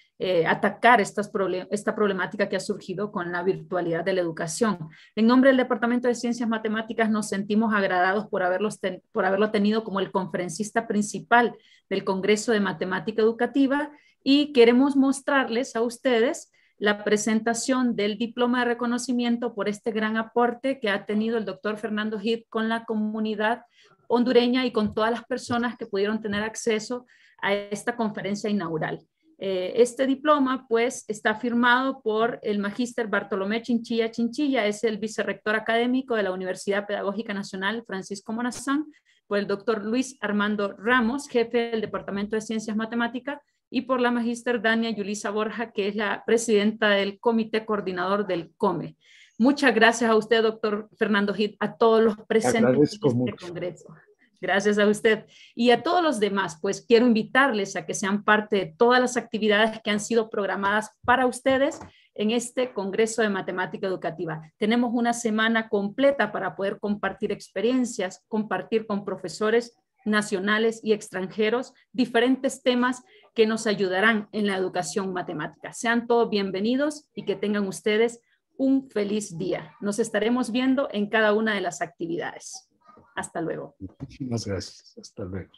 atacar esta problemática que ha surgido con la virtualidad de la educación. En nombre del Departamento de Ciencias Matemáticas nos sentimos agradados por haberlo tenido como el conferencista principal del Congreso de Matemática Educativa y queremos mostrarles a ustedes la presentación del diploma de reconocimiento por este gran aporte que ha tenido el doctor Fernando Heath con la comunidad hondureña y con todas las personas que pudieron tener acceso a esta conferencia inaugural. Este diploma pues está firmado por el magíster Bartolomé Chinchilla Chinchilla, es el vicerrector académico de la Universidad Pedagógica Nacional Francisco Morazán, por el doctor Luis Armando Ramos, jefe del Departamento de Ciencias Matemáticas, y por la magíster Dania Yulisa Borja, que es la presidenta del comité coordinador del COME. Muchas gracias a usted, doctor Fernando Heath, a todos los presentes en este congreso. Gracias a usted. Y a todos los demás, pues quiero invitarles a que sean parte de todas las actividades que han sido programadas para ustedes en este Congreso de Matemática Educativa. Tenemos una semana completa para poder compartir experiencias, compartir con profesores nacionales y extranjeros diferentes temas que nos ayudarán en la educación matemática. Sean todos bienvenidos y que tengan ustedes un feliz día. Nos estaremos viendo en cada una de las actividades. Hasta luego. Muchísimas gracias. Hasta luego.